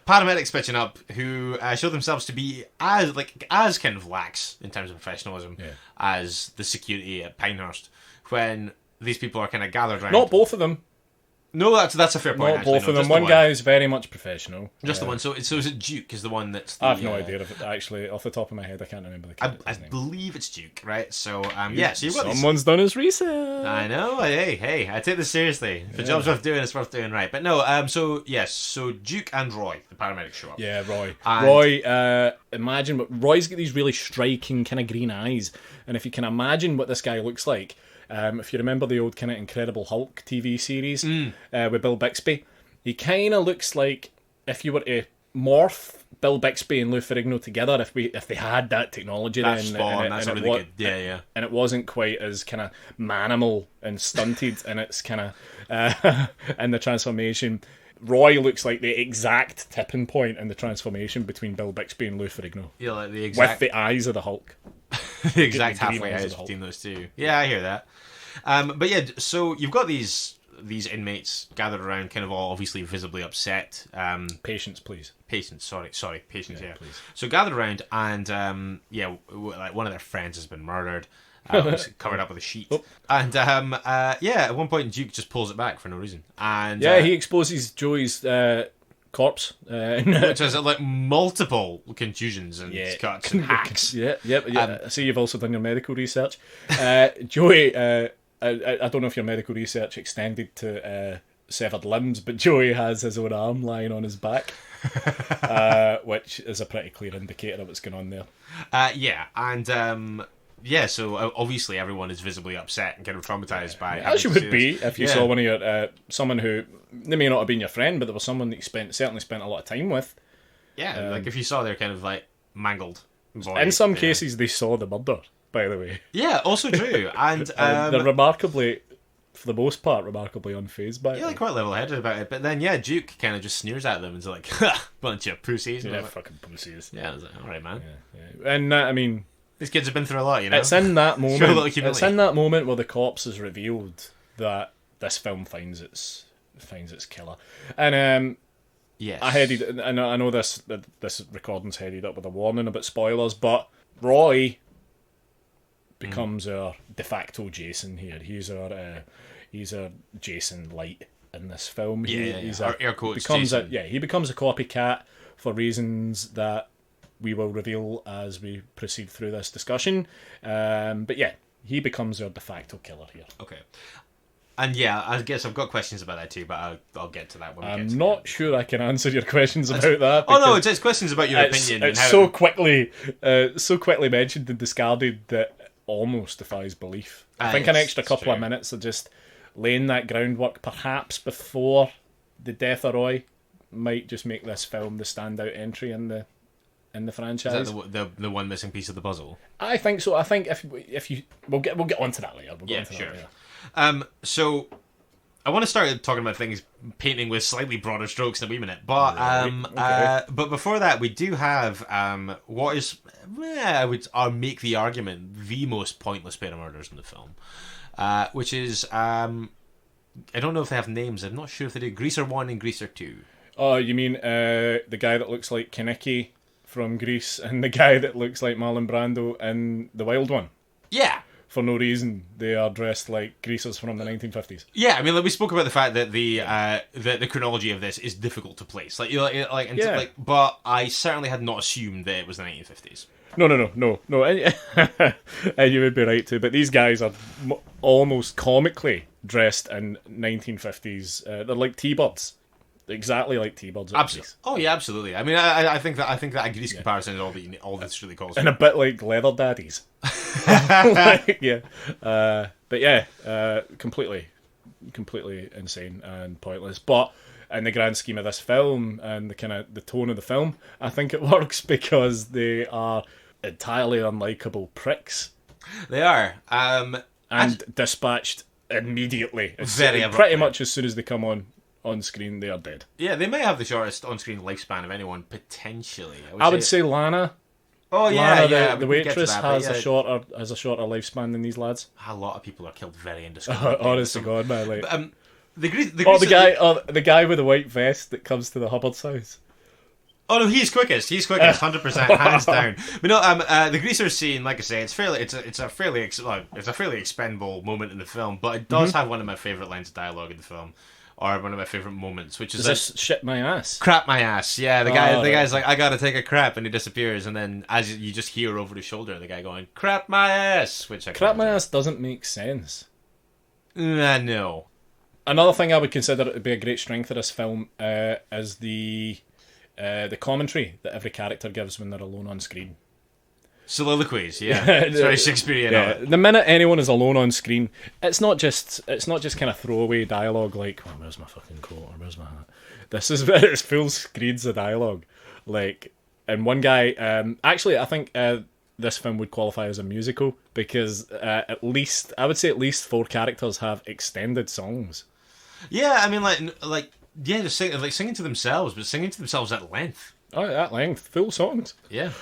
paramedics pitching up who show themselves to be as kind of lax in terms of professionalism as the security at Pinehurst when these people are kind of gathered around. Not both of them. No, that's a fair point. Not both of them. One guy is very much professional. Just the one. So is it Duke? Is the one that's? I have no idea if it actually, off the top of my head, I can't remember the character's I name. believe it's Duke, right? So yeah. So you've got someone's done his research. I know. Hey, I take this seriously. If a job's worth doing, it's worth doing right. But no. So yes. So Duke and Roy, the paramedics, show up. Yeah, Roy. And Roy. Imagine what Roy's got these really striking kind of green eyes, and if you can imagine what this guy looks like. If you remember the old kind of Incredible Hulk TV series with Bill Bixby, he kind of looks like if you were to morph Bill Bixby and Lou Ferrigno together, if they had that technology, that's then that's really good. Yeah. And it wasn't quite as kind of manimal and stunted, and it's kind of in the transformation. Roy looks like the exact tipping point in the transformation between Bill Bixby and Lou Ferrigno. Yeah, like the exact with the eyes of the Hulk. The exact halfway house between those two. Yeah, I hear that. But yeah, so you've got these inmates gathered around, kind of all obviously visibly upset. Patience, please. Patience, patience. Yeah. Please. So gathered around, and like one of their friends has been murdered, covered up with a sheet, and at one point Duke just pulls it back for no reason, and he exposes Joey's corpse, which has like multiple contusions and cuts and hacks. I see you've also done your medical research. Joey, I don't know if your medical research extended to severed limbs, but Joey has his own arm lying on his back, which is a pretty clear indicator of what's going on there. So obviously everyone is visibly upset and kind of traumatized by it. As you would be if you saw one of your someone who, they may not have been your friend, but there was someone that you certainly spent a lot of time with. Yeah, like if you saw their kind of like mangled body. In some cases, they saw the murder, by the way. Yeah, also true. And they're remarkably, for the most part, unfazed by it. Yeah, like quite level-headed about it. But then, Duke kind of just sneers at them and is like, bunch of pussies. Yeah, fucking pussies. Yeah, I was like, alright, man. Yeah. And I mean, these kids have been through a lot, you know? It's in that moment. It's in that moment where the cops has revealed that this film finds its killer. And yes, I know this recording's headed up with a warning about spoilers, but Roy becomes our de facto Jason here. He's our Jason Light in this film. He's our air quotes becomes Jason. He becomes a copycat for reasons that we will reveal as we proceed through this discussion. But yeah, he becomes our de facto killer here. Okay. And yeah, I guess I've got questions about that too, but I'll get to that when we get to I'm not sure I can answer your questions about that. Oh no, it's questions about your opinion. It's so quickly mentioned and discarded that almost defies belief. I think an extra couple of minutes of just laying that groundwork, perhaps before the death of Roy, might just make this film the standout entry in the franchise. Is that the one missing piece of the puzzle? I think so. I think if you we'll get onto that later. So I want to start talking about things painting with slightly broader strokes in a wee minute, but but before that, we do have what is I would make the argument the most pointless pair of murders in the film, which is I don't know if they have names. I'm not sure if they do. Greaser 1 and Greaser 2. Oh, you mean the guy that looks like Kaneki from Grease and the guy that looks like Marlon Brando in The Wild One? Yeah. For no reason, they are dressed like greasers from the 1950s. Yeah, I mean, like, we spoke about the fact that the chronology of this is difficult to place. But I certainly had not assumed that it was the 1950s. No. And you would be right too. But these guys are almost comically dressed in 1950s. They're like T-birds. exactly like T-Birds. Absolutely. Oh yeah, absolutely. I mean, I think that a grease comparison is all that all this really calls for. And a bit like leather daddies. Like, yeah. But yeah, completely insane and pointless. But in the grand scheme of this film and the tone of the film, I think it works because they are entirely unlikable pricks. They are. And dispatched immediately. Very abruptly. Pretty much as soon as they come on screen, they are dead. Yeah, they may have the shortest on-screen lifespan of anyone, potentially. I would say Lana. Oh yeah, Lana, the waitress has a shorter lifespan than these lads. A lot of people are killed very indiscriminately. Honest to God, man. Like, the guy with the white vest that comes to the Hubbards house. Oh no, he's quickest, 100%, hands down. But no, the greaser scene, like I say, it's a fairly expendable moment in the film, but it does have one of my favourite lines of dialogue in the film, or one of my favourite moments, which is this shit my ass? Crap my ass. Yeah, the guy's like, I gotta take a crap, and he disappears, and then as you just hear over his shoulder, the guy going, crap my ass, crap my ass doesn't make sense. No. Another thing I would consider it to be a great strength of this film is the commentary that every character gives when they're alone on screen. Soliloquies, yeah. It's very Shakespearean. Yeah. The minute anyone is alone on screen, it's not just kind of throwaway dialogue like, oh, where's my fucking coat or where's my hat? It's full screens of dialogue. Like, and one guy, actually, I think this film would qualify as a musical because at least 4 characters have extended songs. Yeah, I mean, yeah, just singing to themselves, but singing to themselves at length. Oh, at length, full songs. Yeah.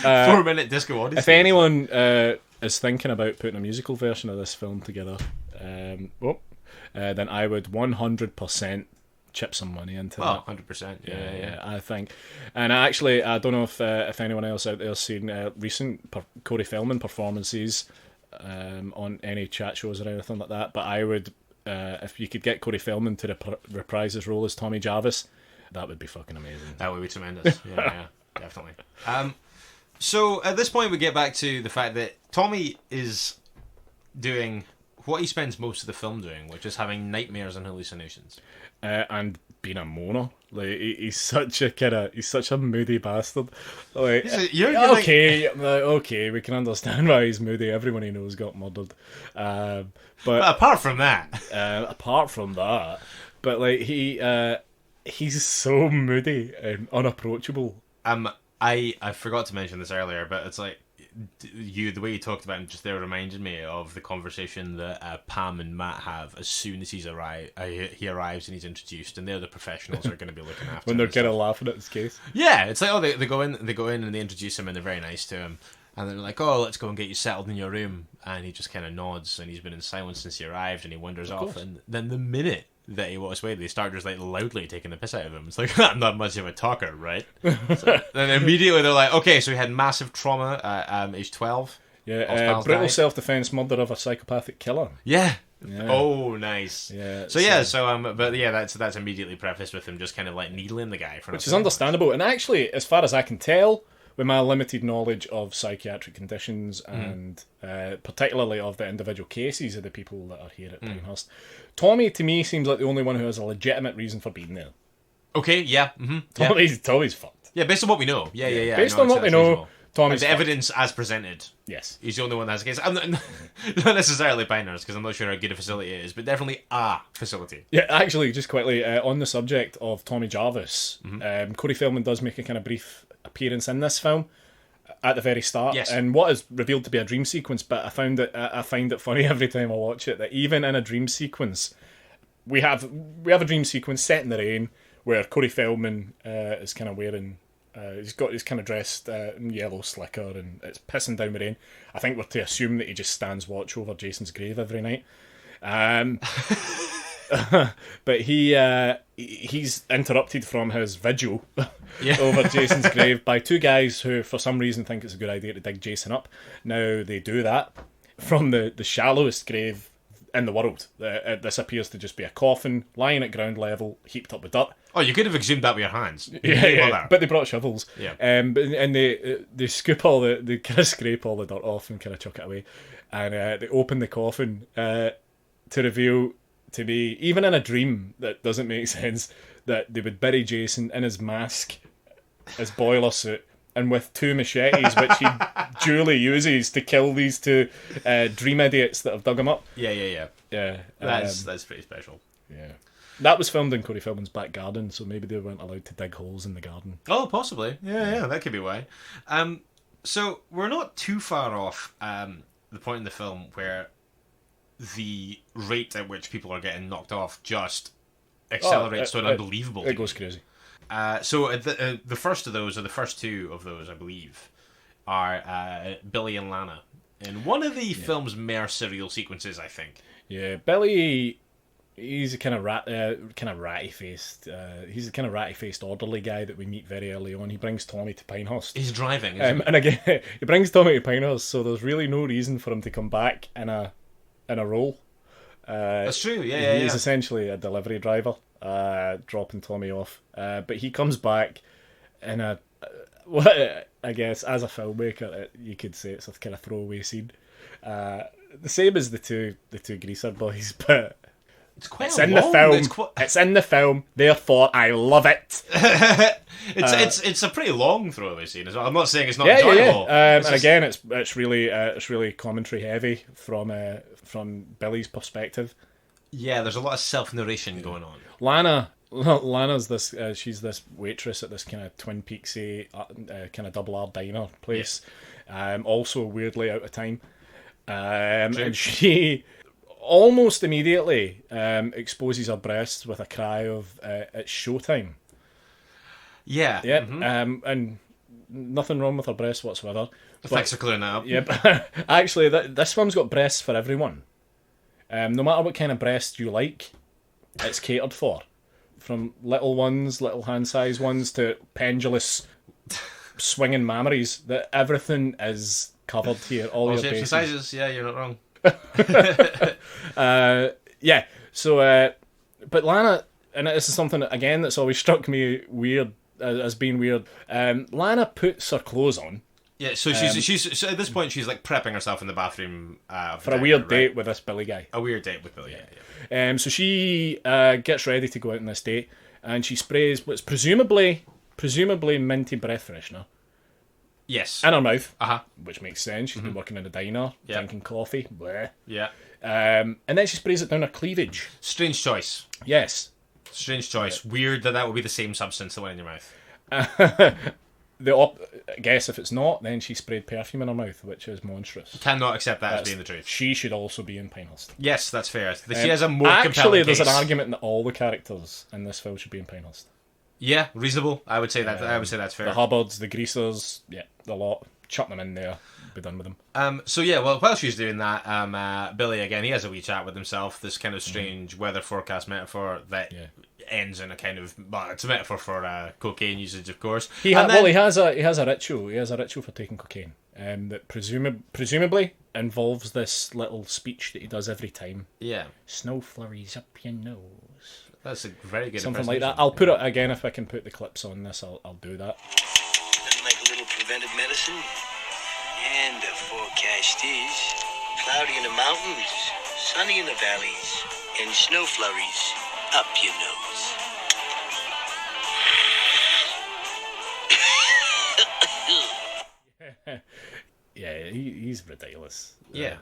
4-minute disco odyssey. If anyone is thinking about putting a musical version of this film together, then I would 100% chip some money into that. 100%. Yeah, I think. And actually, I don't know if anyone else out there has seen recent Corey Feldman performances on any chat shows or anything like that, but I would, if you could get Corey Feldman to reprise his role as Tommy Jarvis, that would be fucking amazing. That would be tremendous. Yeah, definitely. So at this point we get back to the fact that Tommy is doing what he spends most of the film doing, which is having nightmares and hallucinations. And being a moaner. Like, he's such a moody bastard. Like, okay, we can understand why he's moody. Everyone he knows got murdered. But apart from that, but like he's so moody and unapproachable. I forgot to mention this earlier, but it's like the way you talked about him just there reminded me of the conversation that Pam and Matt have as soon as he arrives and he's introduced, and they're the professionals who are going to be looking after when him. They're kind of laughing at his case. Yeah, it's like, they go in and they introduce him and they're very nice to him, and they're like, oh, let's go and get you settled in your room, and he just kind of nods, and he's been in silence since he arrived, and he wanders off, and then the minute that he walks away, they start just like loudly taking the piss out of him. It's like, I'm not much of a talker, right? So, then immediately they're like, okay, so he had massive trauma at age 12. Yeah, brutal self-defense murder of a psychopathic killer. Yeah. Oh, nice. Yeah. But yeah, that's immediately prefaced with him just kind of like needling the guy, which is understandable. And actually, as far as I can tell, with my limited knowledge of psychiatric conditions and particularly of the individual cases of the people that are here at Pinehurst, Tommy to me seems like the only one who has a legitimate reason for being there. Okay, yeah. Tommy's fucked. Yeah, based on what we know. Yeah. Based on what we know, Tommy's the fucked. Evidence as presented. Yes. He's the only one that has a case. I'm not necessarily Pinehurst, because I'm not sure how good a facility it is, but definitely a facility. Yeah, actually, just quickly, on the subject of Tommy Jarvis, Corey Feldman does make a kind of brief appearance in this film at the very start, and what is revealed to be a dream sequence, but I find it funny every time I watch it that even in a dream sequence we have a dream sequence set in the rain where Corey Feldman is kind of wearing he's kind of dressed in yellow slicker and it's pissing down with rain. I think we're to assume that he just stands watch over Jason's grave every night. But he's interrupted from his vigil over Jason's grave by 2 guys who for some reason think it's a good idea to dig Jason up. Now they do that from the shallowest grave in the world. This appears to just be a coffin lying at ground level, heaped up with dirt. Oh, you could have exhumed that with your hands. Yeah. But they brought shovels. Yeah. And they scoop they kind of scrape all the dirt off and kind of chuck it away, and they open the coffin to reveal to me, even in a dream that doesn't make sense, that they would bury Jason in his mask, his boiler suit, and with 2 machetes, which he duly uses to kill these 2 dream idiots that have dug him up. Yeah. That's pretty special. Yeah. That was filmed in Corey Feldman's back garden, so maybe they weren't allowed to dig holes in the garden. Oh, possibly. Yeah, that could be why. So we're not too far off the point in the film where the rate at which people are getting knocked off just accelerates to an unbelievable degree. It goes crazy. So the first of those, or the first 2 of those, I believe, are Billy and Lana. In one of the film's mere serial sequences, I think. Yeah, Billy... He's a kind of ratty-faced. He's a kind of ratty-faced orderly guy that we meet very early on. He brings Tommy to Pinehurst. He's driving, isn't he? And again, he brings Tommy to Pinehurst, so there's really no reason for him to come back in a role. That's true. Yeah. He's essentially a delivery driver, dropping Tommy off. But he comes back in a what I guess as a filmmaker, you could say it's a kind of throwaway scene. The same as the two greaser boys, but. It's in the film. It's in the film. Therefore, I love it. It's a pretty long throwaway scene as well. I'm not saying it's not enjoyable. And again, it's really commentary heavy from Billy's perspective. Yeah, there's a lot of self-narration going on. Lana's this. She's this waitress at this kind of Twin Peaksy kind of double R diner place. Also weirdly out of time. And she. Almost immediately exposes her breasts with a cry of it's showtime. Yeah. Yep. And nothing wrong with her breasts whatsoever. Thanks for clearing that up. Yep. Actually, this film's got breasts for everyone. No matter what kind of breast you like, it's catered for. From little ones, little hand-sized ones, to pendulous swinging mammaries. That everything is covered here. All your bases. Sizes. Yeah, you're not wrong. So but Lana, and this is something again that's always struck me weird as being weird. Lana puts her clothes on. Yeah, so she's so at this point she's like prepping herself in the bathroom for a weird date with this Billy guy. A weird date with Billy. Yeah. So she gets ready to go out on this date, and she sprays what's presumably minty breath freshener. Yes. In her mouth. Uh-huh. Which makes sense. She's been working in a diner, drinking coffee. Bleh. Yeah. And then she sprays it down her cleavage. Strange choice. Yes. Strange choice. Weird that would be the same substance that went in your mouth. I guess if it's not, then she sprayed perfume in her mouth, which is monstrous. Cannot accept that as being the truth. She should also be in Pinehurst. Yes, that's fair. She has a more compelling Actually, there's case. an argument that all the characters in this film should be in Pinehurst. Yeah, reasonable. I would say that. I would say that's fair. The Hubbards, the Greasers, the lot. Chuck them in there. Be done with them. So yeah, well, while she's doing that, Billy again, he has a wee chat with himself. This kind of strange weather forecast metaphor that ends in a kind of. Well, it's a metaphor for cocaine usage, of course. He has a ritual. He has a ritual for taking cocaine. That presumably involves this little speech that he does every time. Yeah. Snow flurries up your nose. That's a very good something like that. I'll put it again if I can put the clips on this. I'll do that. Nothing like a little preventive medicine. And the forecast is cloudy in the mountains, sunny in the valleys, and snow flurries up your nose. Yeah, he's ridiculous. Yeah.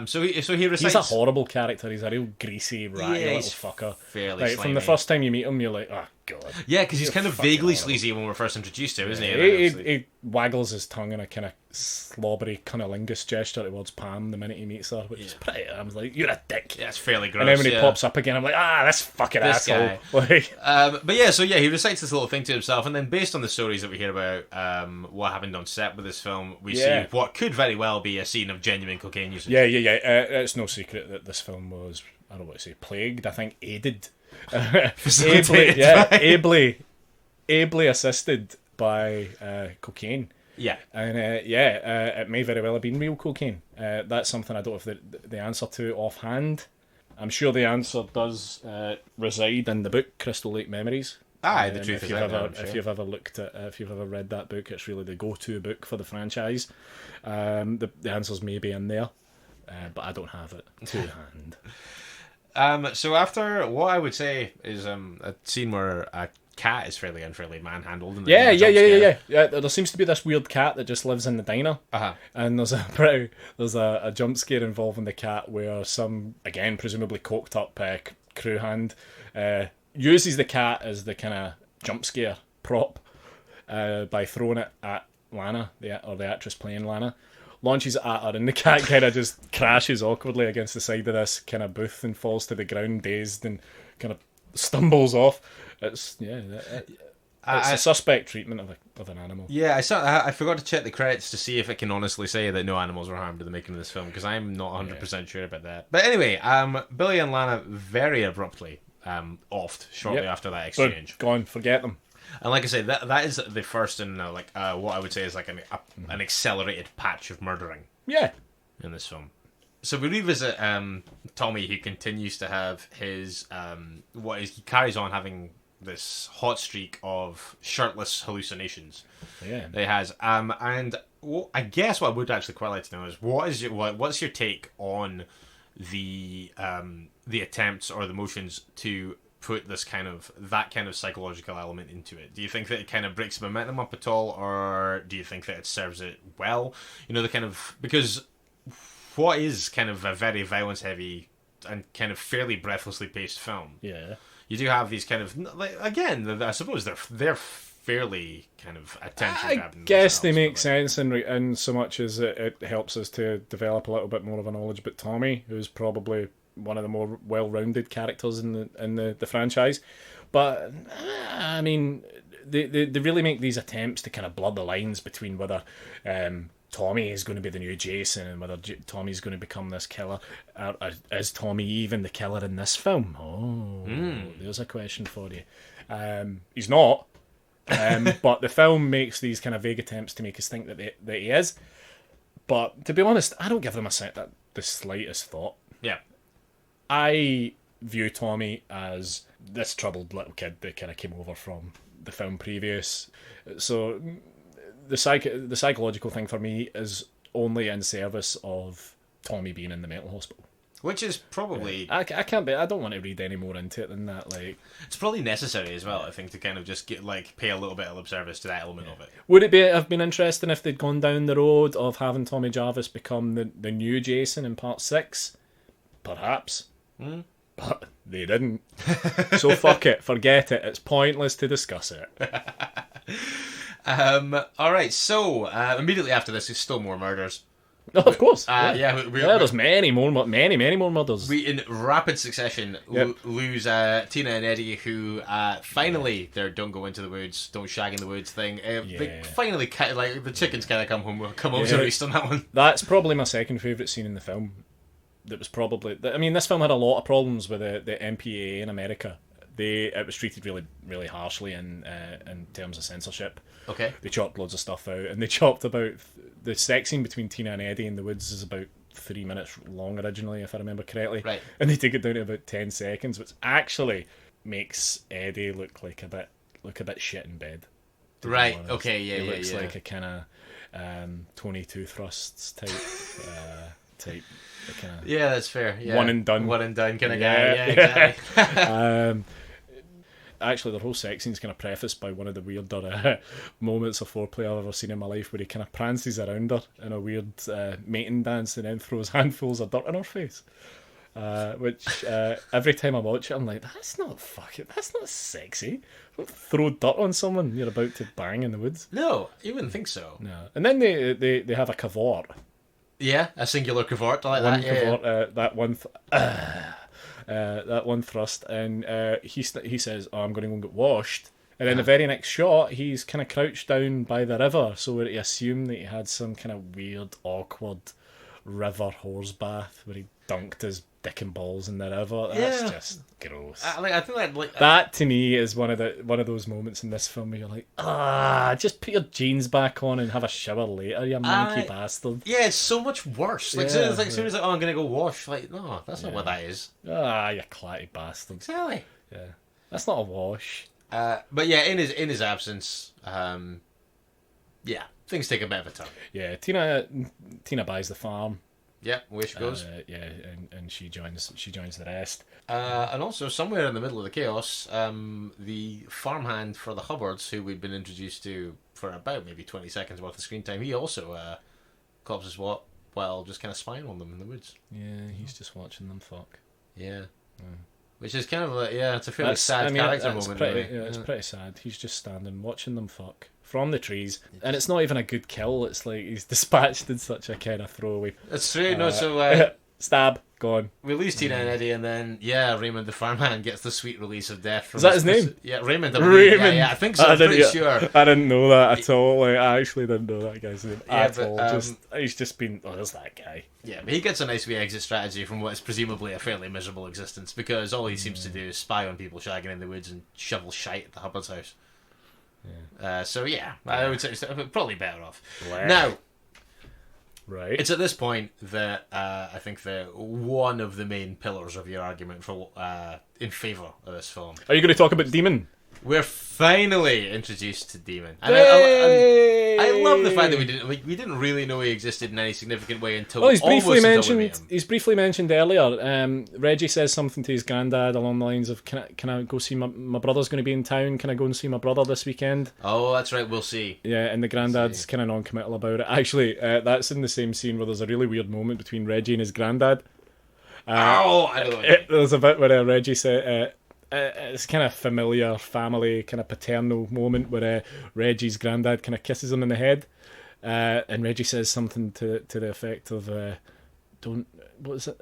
So he recites. He's a horrible character. He's a real greasy, ratty little fucker. Fairly right, slimy. from the first time you meet him, you're like, oh god. Yeah, because he's kind of vaguely sleazy when we're first introduced to him, isn't he? He waggles his tongue in a kind of slobbery cunnilingus gesture towards Pam the minute he meets her, which is pretty. I was like, you're a dick. Yeah, it's fairly gross. And then when he pops up again, I'm like, this fucking asshole. Like, he recites this little thing to himself, and then based on the stories that we hear about what happened on set with this film, we see what could very well be a scene of genuine cocaine usage. Yeah. It's no secret that this film was, I don't want to say plagued, I think aided. ably assisted by cocaine. Yeah. And it may very well have been real cocaine. That's something I don't have the answer to offhand. I'm sure the answer does reside in the book Crystal Lake Memories. The truth is if you've ever looked at, if you've ever read that book, it's really the go-to book for the franchise. The answers may be in there, but I don't have it to hand. So after what I would say is a scene where a cat is fairly unfairly manhandled. And Yeah. There seems to be this weird cat that just lives in the diner, and there's a jump scare involving the cat where some, again presumably coked up crew hand uses the cat as the kind of jump scare prop by throwing it at Lana, the actress playing Lana. Launches it at her, and the cat kind of just crashes awkwardly against the side of this kind of booth and falls to the ground dazed and kind of stumbles off. It's a suspect treatment of an animal. Yeah, I forgot to check the credits to see if it can honestly say that no animals were harmed in the making of this film, because I'm not 100% sure about that. But anyway, Billy and Lana very abruptly offed shortly after that exchange. Gone, forget them. And like I say, that is the first in what I would say is like an accelerated patch of murdering. Yeah. In this film. So we revisit Tommy, who continues to have his he carries on having this hot streak of shirtless hallucinations. Yeah. That he has. And I guess what I would actually quite like to know is what's your take on the attempts or the motions to put that kind of psychological element into it? Do you think that it kind of breaks the momentum up at all, or do you think that it serves it well? Because what is kind of a very violence heavy and kind of fairly breathlessly paced film? Yeah. You do have these kind of, like, again, I suppose they're fairly kind of attention grabbing. I guess they make sense in so much as it helps us to develop a little bit more of a knowledge about Tommy, who's probably one of the more well-rounded characters in the franchise. But I mean, they really make these attempts to kind of blur the lines between whether Tommy is going to be the new Jason and whether Tommy's going to become this killer. Is Tommy even the killer in this film? There's a question for you. He's not. But the film makes these kind of vague attempts to make us think that he is. But to be honest, I don't give them the slightest thought. Yeah. I view Tommy as this troubled little kid that kind of came over from the film previous. So the psychological thing for me is only in service of Tommy being in the mental hospital. Which is probably... I can't be... I don't want to read any more into it than that. Like, it's probably necessary as well, I think, to kind of just pay a little bit of lip service to that element of it. Would it have been interesting if they'd gone down the road of having Tommy Jarvis become the new Jason in part 6? Perhaps. But they didn't. So fuck it. Forget it. It's pointless to discuss it. Alright, so immediately after this is still more murders. Oh, of course. There's many more murders. We, in rapid succession, lose Tina and Eddie, who finally their don't go into the woods, don't shag in the woods thing. They finally, like, the chickens kind of come home to roost on that one. That's probably my second favourite scene in the film. That was probably... I mean, this film had a lot of problems with the MPAA in America. It was treated really, really harshly in terms of censorship. Okay. They chopped loads of stuff out, and they chopped about... The sex scene between Tina and Eddie in the woods is about 3 minutes long originally, if I remember correctly. Right. And they take it down to about 10 seconds, which actually makes Eddie look a bit shit in bed. Right, okay, He looks like a kind of Tony Two Thrusts type... Kinda that's fair. Yeah. One and done kind of guy. Yeah, exactly. Actually, the whole sex scene is kind of prefaced by one of the weirder moments of foreplay I've ever seen in my life, where he kind of prances around her in a weird mating dance and then throws handfuls of dirt in her face. Which every time I watch it, I'm like, that's not sexy. Don't throw dirt on someone you're about to bang in the woods. No, you wouldn't think so. No, and then they have a cavort. Yeah, a singular cavort like one that. Cavort, that one thrust, and he says, "Oh, I'm going to go and get washed." And then the very next shot, he's kind of crouched down by the river, so we're to assume that he had some kind of weird, awkward river horse bath where he dunked his dick and balls in the river. That's just gross. I think that to me is one of those moments in this film where you're like, just put your jeans back on and have a shower later, you monkey bastard. Yeah, it's so much worse. Like, as soon as oh, I'm gonna go wash. Like, no, that's not what that is. You clatty bastard. Exactly. Yeah, that's not a wash. But yeah, in his absence, things take a bit of a turn. Yeah, Tina buys the farm. Yeah, away she goes. And she joins the rest. And also, somewhere in the middle of the chaos, the farmhand for the Hubbards, who we've been introduced to for about maybe 20 seconds worth of screen time, he also cops his what while just kind of spying on them in the woods. Yeah, he's just watching them fuck. Yeah. Which is kind of like, it's a fairly sad character moment. It's pretty sad. He's just standing watching them fuck from the trees, and it's not even a good kill. It's like he's dispatched in such a kind of throwaway. That's true. Stab, gone. We lose Tina and Eddie, and then Raymond the farmhand gets the sweet release of death. From Is that his name? Yeah, Raymond. Raymond. Yeah, I think so. I'm pretty sure. I didn't know that at all. Like, I actually didn't know that guy's name at all. He's just been. Oh, there's that guy. Yeah, but he gets a nice wee exit strategy from what is presumably a fairly miserable existence, because all he seems to do is spy on people shagging in the woods and shovel shite at the Hubbard's house. I would say probably better off. Now, right, it's at this point that I think that one of the main pillars of your argument for in favour of this film. Are you going to talk about Demon? We're finally introduced to Demon, and I love the fact that we didn't really know he existed in any significant way until he's briefly mentioned. He's briefly mentioned earlier. Reggie says something to his granddad along the lines of, "Can I go see my brother's going to be in town? Can I go and see my brother this weekend?" Oh, that's right. We'll see. Yeah, and the granddad's kind of non-committal about it. Actually, that's in the same scene where there's a really weird moment between Reggie and his granddad. I know. There's a bit where Reggie said. It's kind of familiar family, kind of paternal moment where Reggie's granddad kind of kisses him in the head, and Reggie says something to the effect of, "Don't what is it?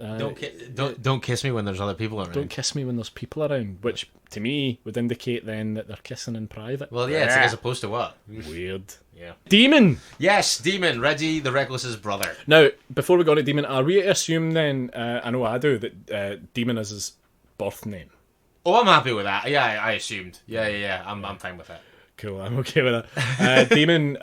Don't kiss me when there's other people around. Don't kiss me when there's people around," which to me would indicate then that they're kissing in private. Well, yeah, it's like as opposed to what? Weird. Yeah. Demon. Yes, Demon. Reggie the Reckless's brother. Now, before we go to Demon, are we to assume then? I know I do that Demon is his birth name. Oh, I'm happy with that. Yeah, I assumed. Yeah. I'm fine with that. Cool, I'm okay with that. Demon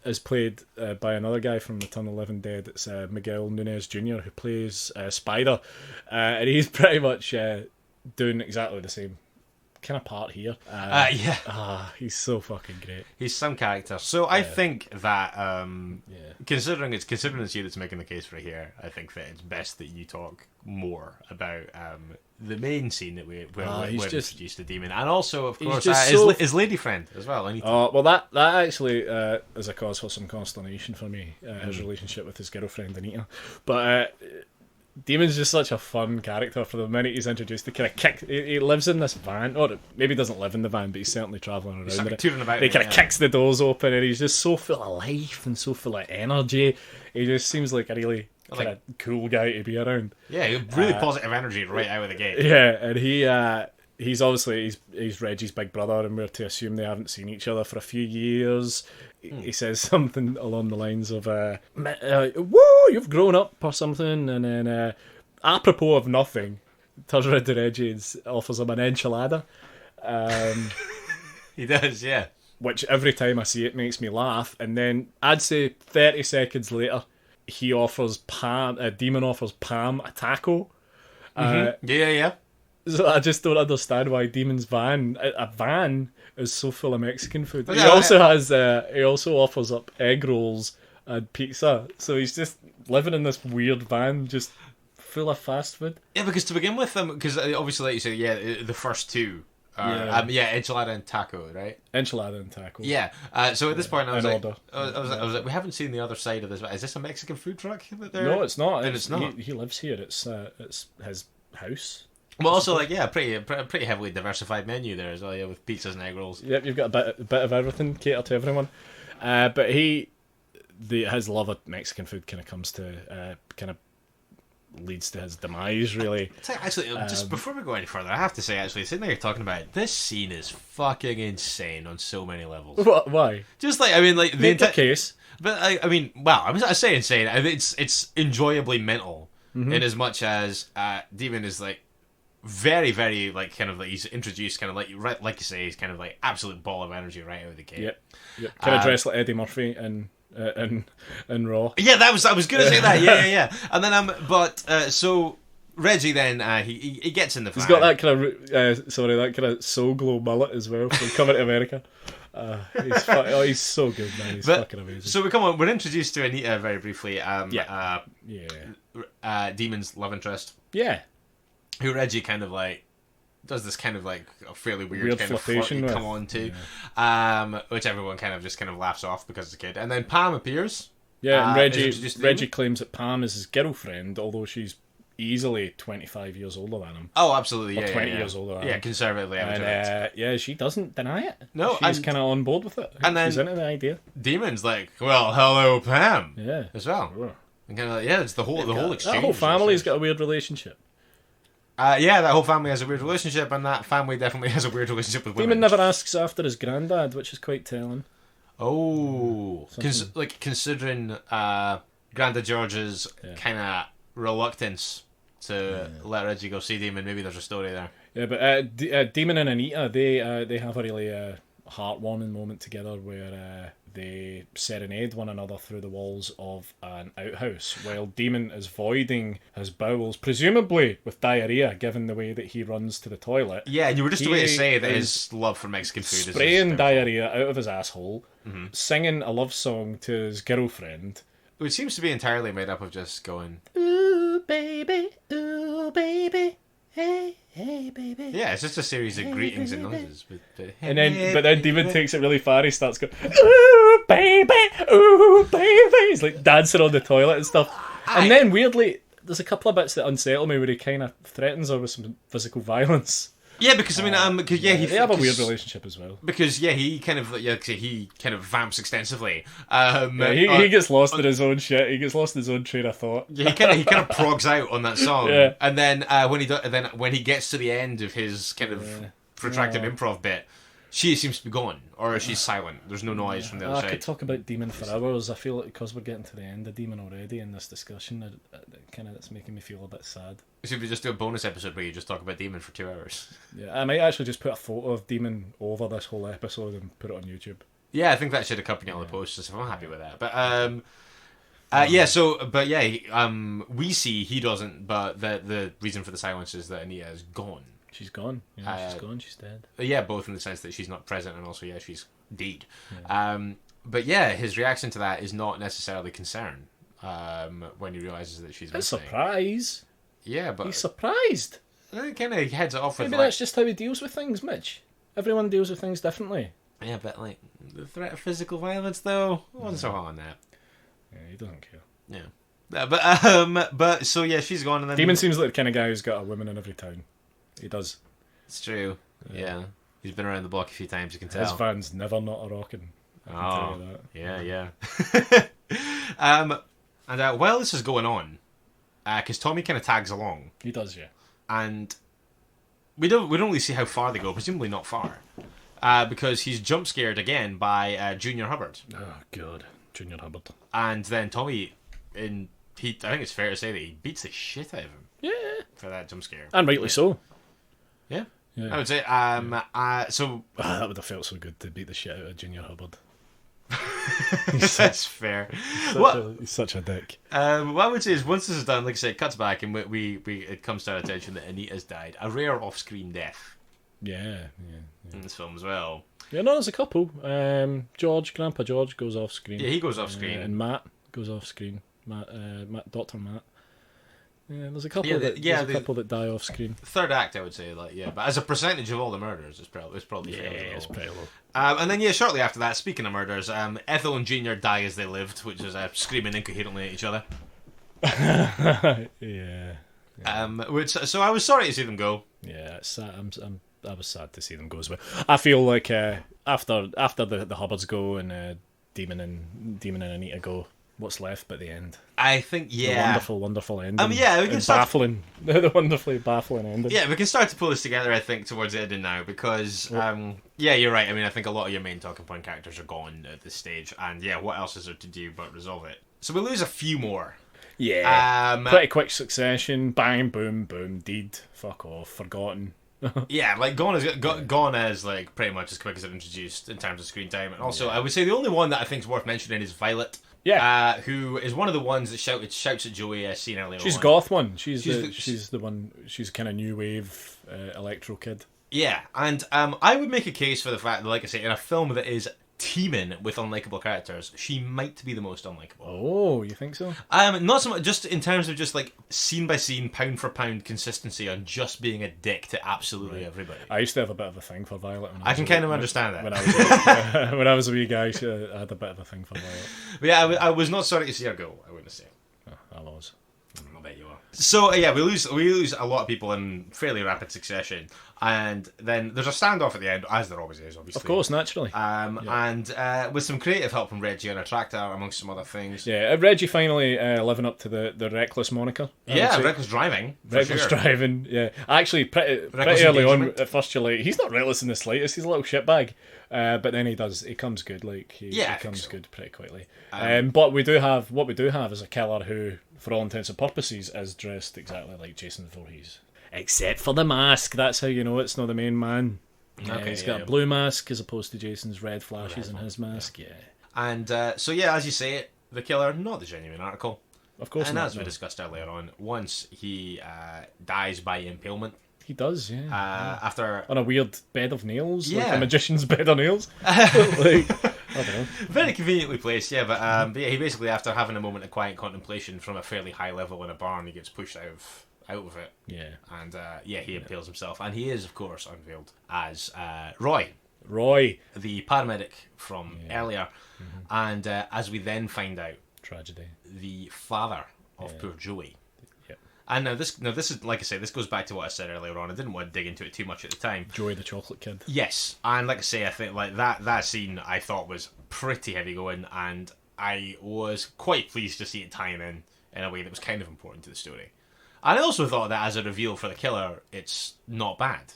is played by another guy from Return of the Living Dead. It's Miguel Nunez Jr., who plays Spider. And he's pretty much doing exactly the same kind of part here. He's so fucking great. He's some character. So I think that considering it's you that's making the case for here, I think that it's best that you talk more about the main scene that we're introduced to Demon, and also of course his lady friend as well. Well, that actually is a cause for some consternation for me. His relationship with his girlfriend Anita, but. Demon's just such a fun character for the minute he's introduced. He lives in this van, or maybe he doesn't live in the van, but he's certainly travelling around. He kind of kicks the doors open, and he's just so full of life and so full of energy. He just seems like a really kind of cool guy to be around. Yeah, really positive energy right out of the gate. Yeah, and he's obviously he's Reggie's big brother, and we're to assume they haven't seen each other for a few years. He says something along the lines of "Whoa, you've grown up" or something, and then apropos of nothing, turns around to Reggie and offers him an enchilada. He does, yeah. Which every time I see it makes me laugh, and then I'd say 30 seconds later, he offers Demon offers Pam a taco. Yeah. So I just don't understand why Demon's van is so full of Mexican food. He also offers up egg rolls and pizza. So he's just living in this weird van, just full of fast food. Yeah, because to begin with, because obviously, like you say, the first two. Enchilada and taco, right? Enchilada and taco. Yeah. So at this point, I was like, we haven't seen the other side of this. Is this a Mexican food truck? No, it's not. It's not. He lives here. It's his house. Well, also pretty heavily diversified menu there as well, yeah, with pizzas and egg rolls. Yep, you've got a bit of everything, cater to everyone. But his love of Mexican food kind of comes to kind of leads to his demise, really. Actually, just before we go any further, I have to say, actually, sitting there talking about it, this scene is fucking insane on so many levels. What? Why? Just like, I mean, like the entire case. But I say insane. I mean, it's enjoyably mental in as much as Demon is like. Very, very like kind of like he's introduced kind of like you say, he's kind of like absolute ball of energy right out of the gate. Yep. Kind of dressed like Eddie Murphy in Raw. Yeah, I was gonna say that. Yeah. And then so Reggie then he gets in the van. He's got that kind of that kind of soul glow mullet as well from Coming to America. He's so good, man. He's But- fucking amazing. So we're introduced to Anita very briefly. Yeah. Demon's love interest, Yeah. who Reggie kind of like does this kind of like a fairly weird kind of flirtation flirty with. come on to, which everyone kind of laughs off because it's a kid. And then Pam appears. Yeah, and is introduced to Reggie Damon. claims that Pam is his girlfriend, although she's easily 25 years older than him. Oh, absolutely, Or yeah, 20 yeah. years older. Yeah, conservatively, I would And yeah, she doesn't deny it. No, she's and- kind of on board with it. and then- she's into the idea. Demon's like, well, hello, Pam, Yeah, as well. Sure. And kind of like, yeah, it's the whole exchange. That whole family's got a weird relationship. Yeah, that whole family has a weird relationship, and that family definitely has a weird relationship with women. Demon never asks after his granddad, which is quite telling. Oh, considering Granda George's kind of reluctance to let Reggie go see Demon, maybe there's a story there. Yeah, but Demon and Anita, they have a really heartwarming moment together where they serenade one another through the walls of an outhouse, while Demon is voiding his bowels, presumably with diarrhea, given the way that he runs to the toilet. Yeah, and you were just about to say that is his love for Mexican food is spraying just diarrhea out of his asshole, singing a love song to his girlfriend. which seems to be entirely made up of just going. Ooh, baby, hey, hey, baby. Yeah, it's just a series of greetings and noises. But But then Demon takes it really far. He starts going, ooh, baby, ooh, baby. He's like dancing on the toilet and stuff. And then weirdly, there's a couple of bits that unsettle me where he kind of threatens her with some physical violence. Yeah, because I mean, because They have a weird relationship as well. Because he kind of vamps extensively. He gets lost in his own shit. He gets lost in his own train of thought. Yeah, he kind of progs out on that song, Yeah. and then when he gets to the end of his kind of protracted improv bit, she seems to be gone, or she's silent. There's no noise from the other I side. could talk about Demon for hours. I feel like because we're getting to the end of Demon already in this discussion, it's making me feel a bit sad. Should we just do a bonus episode where you just talk about Demon for 2 hours? Yeah, I might actually just put a photo of Demon over this whole episode and put it on YouTube. Yeah, I think that should accompany all the posts. So I'm happy with that. But we see he doesn't. But the reason for the silence is that Anita is gone. She's gone. Yeah, she's gone. She's dead. Yeah, both in the sense that she's not present and also she's dead. Yeah. But yeah, his reaction to that is not necessarily concern when he realizes that she's A missing. surprise. Yeah, but He's surprised. it kind of heads it off with Maybe like, that's just how he deals with things, Mitch. Everyone deals with things differently. yeah, but like the threat of physical violence though, I wasn't so hot on that. Yeah, he doesn't care. Yeah, but so yeah, she's gone and then Demon seems like the kind of guy who's got a woman in every town. He does. It's true. Yeah. He's been around the block a few times. You can His tell. van's never not a rockin'. I can tell you that. Yeah. And while this is going on, because Tommy kind of tags along, He does, yeah. and we don't really see how far they go. Presumably not far, because he's jump scared again by Junior Hubbard, Oh, God. Junior Hubbard. and then Tommy, I think it's fair to say that he beats the shit out of him Yeah. for that jump scare. And rightly so. Yeah. Yeah. I would say. So That would have felt so good to beat the shit out of Junior Hubbard. that's fair. What? He's such a dick. What I would say is once this is done, like I said, it cuts back and we it comes to our attention that Anita's died. A rare off-screen death Yeah. in this film as well. Yeah, no, there's a couple. Grandpa George goes off screen. Yeah, he goes off screen. And Matt goes off screen. Dr. Matt. Yeah, there's a couple Yeah, there's a couple that die off screen. Third act, I would say, but as a percentage of all the murders, it's probably Yeah, fairly low. it's pretty low. And then shortly after that, speaking of murders, Ethel and Junior die as they lived, which is screaming incoherently at each other. Yeah. So I was sorry to see them go. Yeah, it's sad. I was sad to see them go as well. I feel like after the Hubbards go and Demon and Anita go, what's left but the end? I think The wonderful ending. we can And start. baffling, the wonderfully baffling ending. Yeah, we can start to pull this together, I think, towards the ending now, because, you're right. I mean, I think a lot of your main talking point characters are gone at this stage, and what else is there to do but resolve it? So we lose a few more. Yeah. Pretty quick succession. Bang, boom, boom, deed. Fuck off. Forgotten. Yeah, like gone is like pretty much as quick as it introduced in terms of screen time, and also I would say the only one that I think is worth mentioning is Violet. Yeah. Who is one of the ones that shouts at Joey as seen earlier She's on. goth one. She's She's the one. She's kind of new wave electro kid. Yeah, and I would make a case for the fact that, like I say, in a film that is teeming with unlikable characters, she might be the most unlikable. Oh, you think so? Not so much just in terms of just like scene by scene, pound for pound consistency on just being a dick to absolutely everybody. I used to have a bit of a thing for Violet. I can kind of understand that. When I was a wee guy, I had a bit of a thing for Violet. But yeah, I was not sorry to see her go, I wouldn't say. I was. I bet you are. So yeah, we lose a lot of people in fairly rapid succession, and then there's a standoff at the end, as there always is, obviously. Of course, naturally. And with some creative help from Reggie on a tractor, amongst some other things. Yeah, Reggie finally living up to the reckless moniker. Yeah, reckless driving. Reckless driving. Yeah, actually, pretty early on at first you're like, he's not reckless in the slightest. He's a little shitbag. But then he comes good. Like he comes good pretty quickly. But what we do have is a killer who, for all intents and purposes, is dressed exactly like Jason Voorhees, except for the mask. That's how you know it's not the main man. He's got a blue mask as opposed to Jason's red flashes in his mask. Yeah. And so yeah, as you say, the killer, not the genuine article. Of course. And as we discussed earlier on, once he dies by impalement. He does, yeah. After on a weird bed of nails, like a magician's bed of nails. Like, I don't know. Very conveniently placed, yeah. But yeah, he basically, after having a moment of quiet contemplation from a fairly high level in a barn, he gets pushed out of it. Yeah. And he impales himself, and he is, of course, unveiled as Roy, the paramedic from earlier, and as we then find out, tragedy, the father of poor Joey. And now this is, like I say, this goes back to what I said earlier on. I didn't want to dig into it too much at the time. Joey the chocolate kid. Yes, and like I say, I think like that scene I thought was pretty heavy going, and I was quite pleased to see it tying in a way that was kind of important to the story. And I also thought that as a reveal for the killer, it's not bad.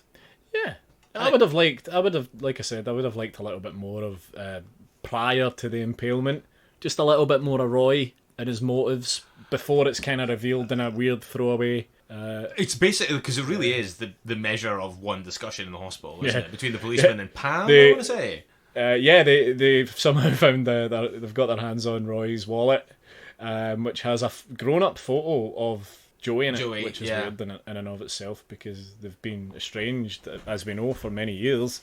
Yeah, I would have liked, like I said, I would have liked a little bit more of prior to the impalement, just a little bit more of Roy and his motives before it's kind of revealed in a weird throwaway. It's basically, because it really is the measure of one discussion in the hospital, isn't it? Between the policeman and Pam, I want to say. They somehow found they've got their hands on Roy's wallet, which has a grown-up photo of Joey in it, which is weird in and of itself, because they've been estranged, as we know, for many years.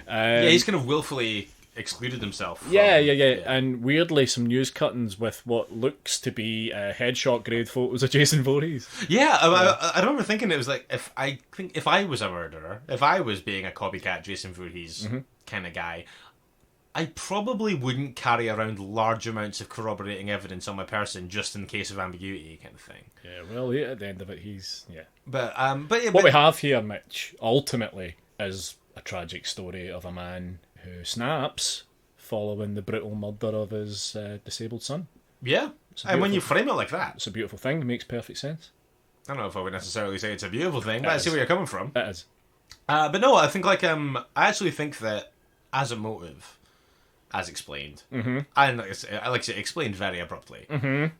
He's kind of willfully excluded himself. Yeah. And weirdly, some news cuttings with what looks to be headshot grade photos of Jason Voorhees. Yeah, I remember thinking it was like, if I was a murderer, if I was being a copycat Jason Voorhees kind of guy, I probably wouldn't carry around large amounts of corroborating evidence on my person just in case of ambiguity, kind of thing. Yeah, well, at the end of it, he's But what we have here, Mitch, ultimately, is a tragic story of a man who snaps following the brutal murder of his disabled son. Yeah, and when you frame it like that, it's a beautiful thing. It makes perfect sense. I don't know if I would necessarily say it's a beautiful thing, but I see where you're coming from. It is. But no, I think I actually think that as a motive, as explained, and like I say, explained very abruptly,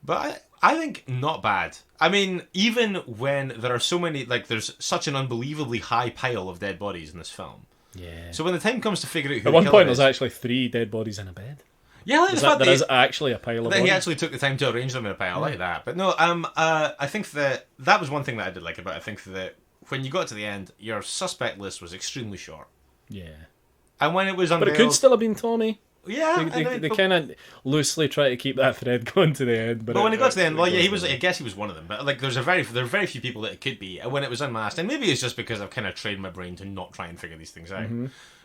but I think not bad. I mean, even when there are so many, like there's such an unbelievably high pile of dead bodies in this film. Yeah. So when the time comes to figure out who at one point, there's actually 3 dead bodies in a bed. Yeah, there is actually a pile of bodies. He actually took the time to arrange them in a pile. I like that. But no, I think that was one thing that I did like about it. I think that when you got to the end, your suspect list was extremely short. Yeah. And when it was unveiled, but it could still have been Tommy. Yeah, they kind of loosely try to keep that thread going to the end. But when it got to the end, well, yeah, he was. I guess he was one of them. But like, there are very few people that it could be. And when it was unmasked, and maybe it's just because I've kind of trained my brain to not try and figure these things out.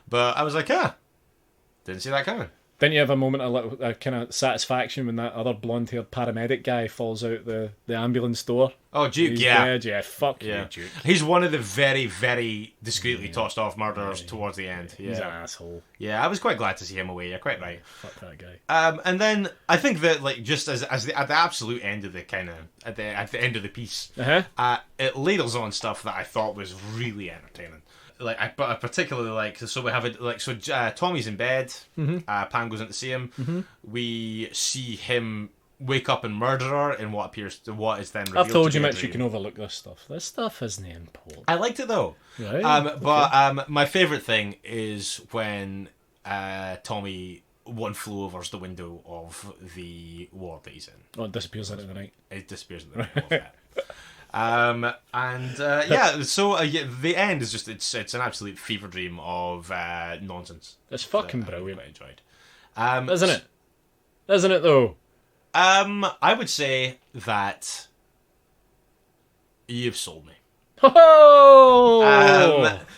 But I was like, didn't see that coming. Didn't you have a moment of kind of satisfaction when that other blonde-haired paramedic guy falls out the ambulance door? Oh, Duke, He's yeah. dead, yeah, fuck you, Duke. He's one of the very, very discreetly tossed off murderers towards the end. Yeah. He's an asshole. Yeah, I was quite glad to see him away. You're quite right. Fuck that guy. And then I think that, like, just at the absolute end of the at the end of the piece, it ladles on stuff that I thought was really entertaining. Like I particularly like, so we have Tommy's in bed. Pam goes in to see him. We see him wake up and murder her in what is then revealed. I've told you, Mitch, you can overlook this stuff. This stuff isn't important. I liked it though. Right. But my favourite thing is when Tommy one flew overs the window of the ward that he's in. Oh, it disappears into the night. It disappears into the night. The end is just it's an absolute fever dream of nonsense. It's fucking that I brilliant. really enjoyed. Isn't it? Isn't it though? I would say that you've sold me. Oh,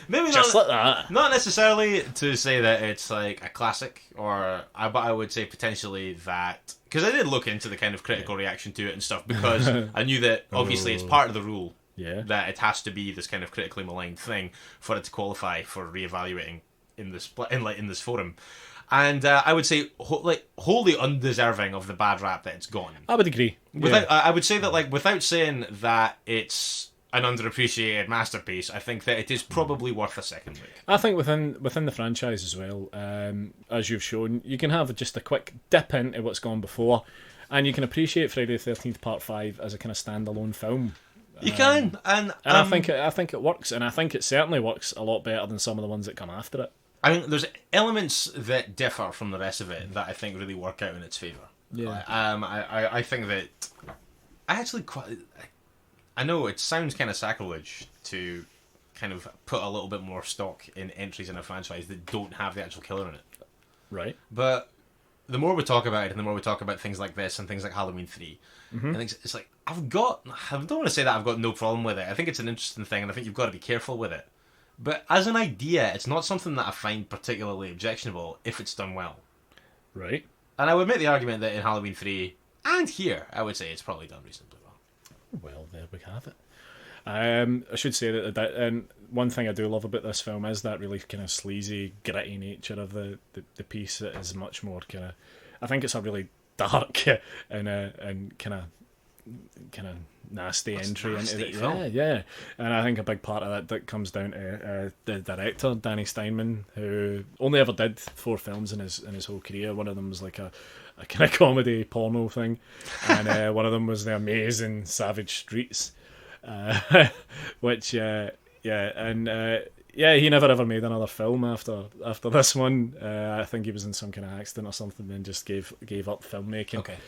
Maybe just not, like that. not necessarily to say that it's like a classic, but I would say potentially that, because I did look into the kind of critical reaction to it and stuff, because I knew that obviously it's part of the rule that it has to be this kind of critically maligned thing for it to qualify for reevaluating in this forum. And I would say wholly undeserving of the bad rap that it's gotten. I would agree. I would say that, like, without saying that it's an underappreciated masterpiece, I think that it is probably worth a second look. I think within the franchise as well, as you've shown, you can have just a quick dip into what's gone before, and you can appreciate Friday the 13th Part 5 as a kind of standalone film. You can, and I think it works, and I think it certainly works a lot better than some of the ones that come after it. I mean, there's elements that differ from the rest of it that I think really work out in its favour. Yeah. I think that I actually quite. I know it sounds kind of sacrilege to kind of put a little bit more stock in entries in a franchise that don't have the actual killer in it. Right. But the more we talk about it, and the more we talk about things like this and things like Halloween 3, I think it's like I don't want to say that I've got no problem with it. I think it's an interesting thing, and I think you've got to be careful with it. But as an idea, it's not something that I find particularly objectionable if it's done well. Right. And I would make the argument that in Halloween 3, and here, I would say it's probably done reasonably well. Well, there we have it. I should say that and one thing I do love about this film is that really kind of sleazy, gritty nature of the piece. It is much more kind of... I think it's a really dark and kind of nasty entry into it. Yeah. And I think a big part of that comes down to the director, Danny Steinmann, who only ever did 4 films in his whole career. One of them was like a kind of comedy porno thing, and one of them was the amazing Savage Streets, which he never ever made another film after this one. I think he was in some kind of accident or something and just gave up filmmaking. Okay.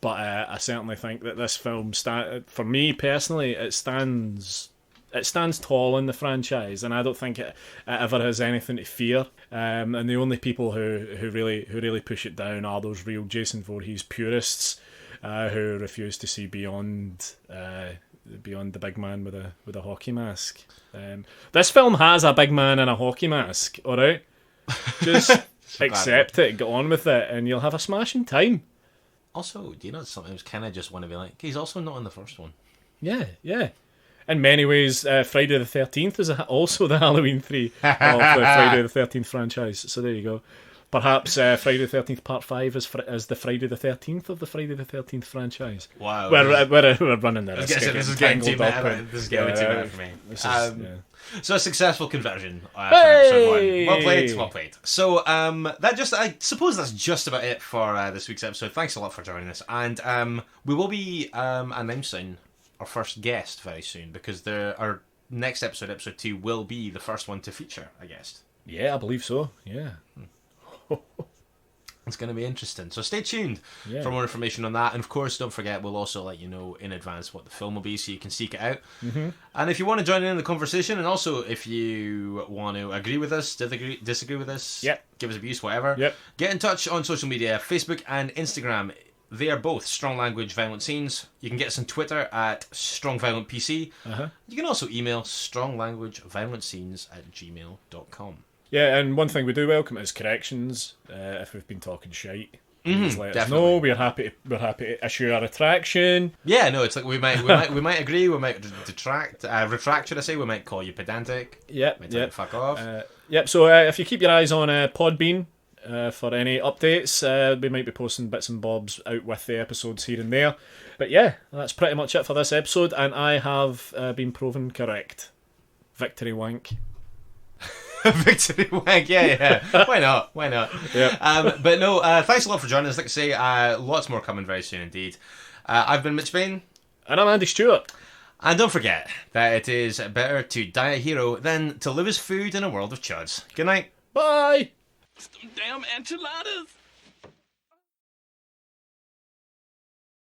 But I certainly think that this film, for me personally, it stands tall in the franchise, and I don't think it ever has anything to fear. And the only people who really push it down are those real Jason Voorhees purists who refuse to see beyond the big man with a hockey mask. This film has a big man in a hockey mask. All right, just accept it, get on with it, and you'll have a smashing time. Also, do you know sometimes kind of just want to be like, he's also not in the first one. Yeah. In many ways, Friday the 13th is also the Halloween 3 of the Friday the 13th franchise. So there you go. Perhaps Friday the 13th Part 5 is the Friday the 13th of the Friday the 13th franchise. Wow. We're running there. This is getting too meta. This is getting too meta for me. So a successful conversion for episode 1. Well played. So I suppose that's just about it for this week's episode. Thanks a lot for joining us, and we will be announcing our first guest very soon, because our next episode 2, will be the first one to feature a guest. Yeah, I believe so. Yeah. It's going to be interesting. So stay tuned for more information on that. And of course, don't forget, we'll also let you know in advance what the film will be, so you can seek it out. Mm-hmm. And if you want to join in the conversation, and also if you want to agree with us, disagree with us, give us abuse, whatever, get in touch on social media, Facebook and Instagram. They are both Strong Language Violent Scenes. You can get us on Twitter at StrongViolentPC. You can also email stronglanguageviolentscenes@gmail.com. Yeah, and one thing we do welcome is corrections. If we've been talking shite, please let us know. We're happy to issue a retraction. Yeah, no, it's like we might agree, we might retract, should I say? We might call you pedantic. Yep. Fuck off. So if you keep your eyes on Podbean for any updates, we might be posting bits and bobs out with the episodes here and there. But yeah, that's pretty much it for this episode, and I have been proven correct. Victory wank. Victory wank, yeah. Why not? Yeah. But no, thanks a lot for joining us. Like I say, lots more coming very soon indeed. I've been Mitch Bain. And I'm Andy Stewart. And don't forget that it is better to die a hero than to live as food in a world of chuds. Good night. Bye. Some damn enchiladas.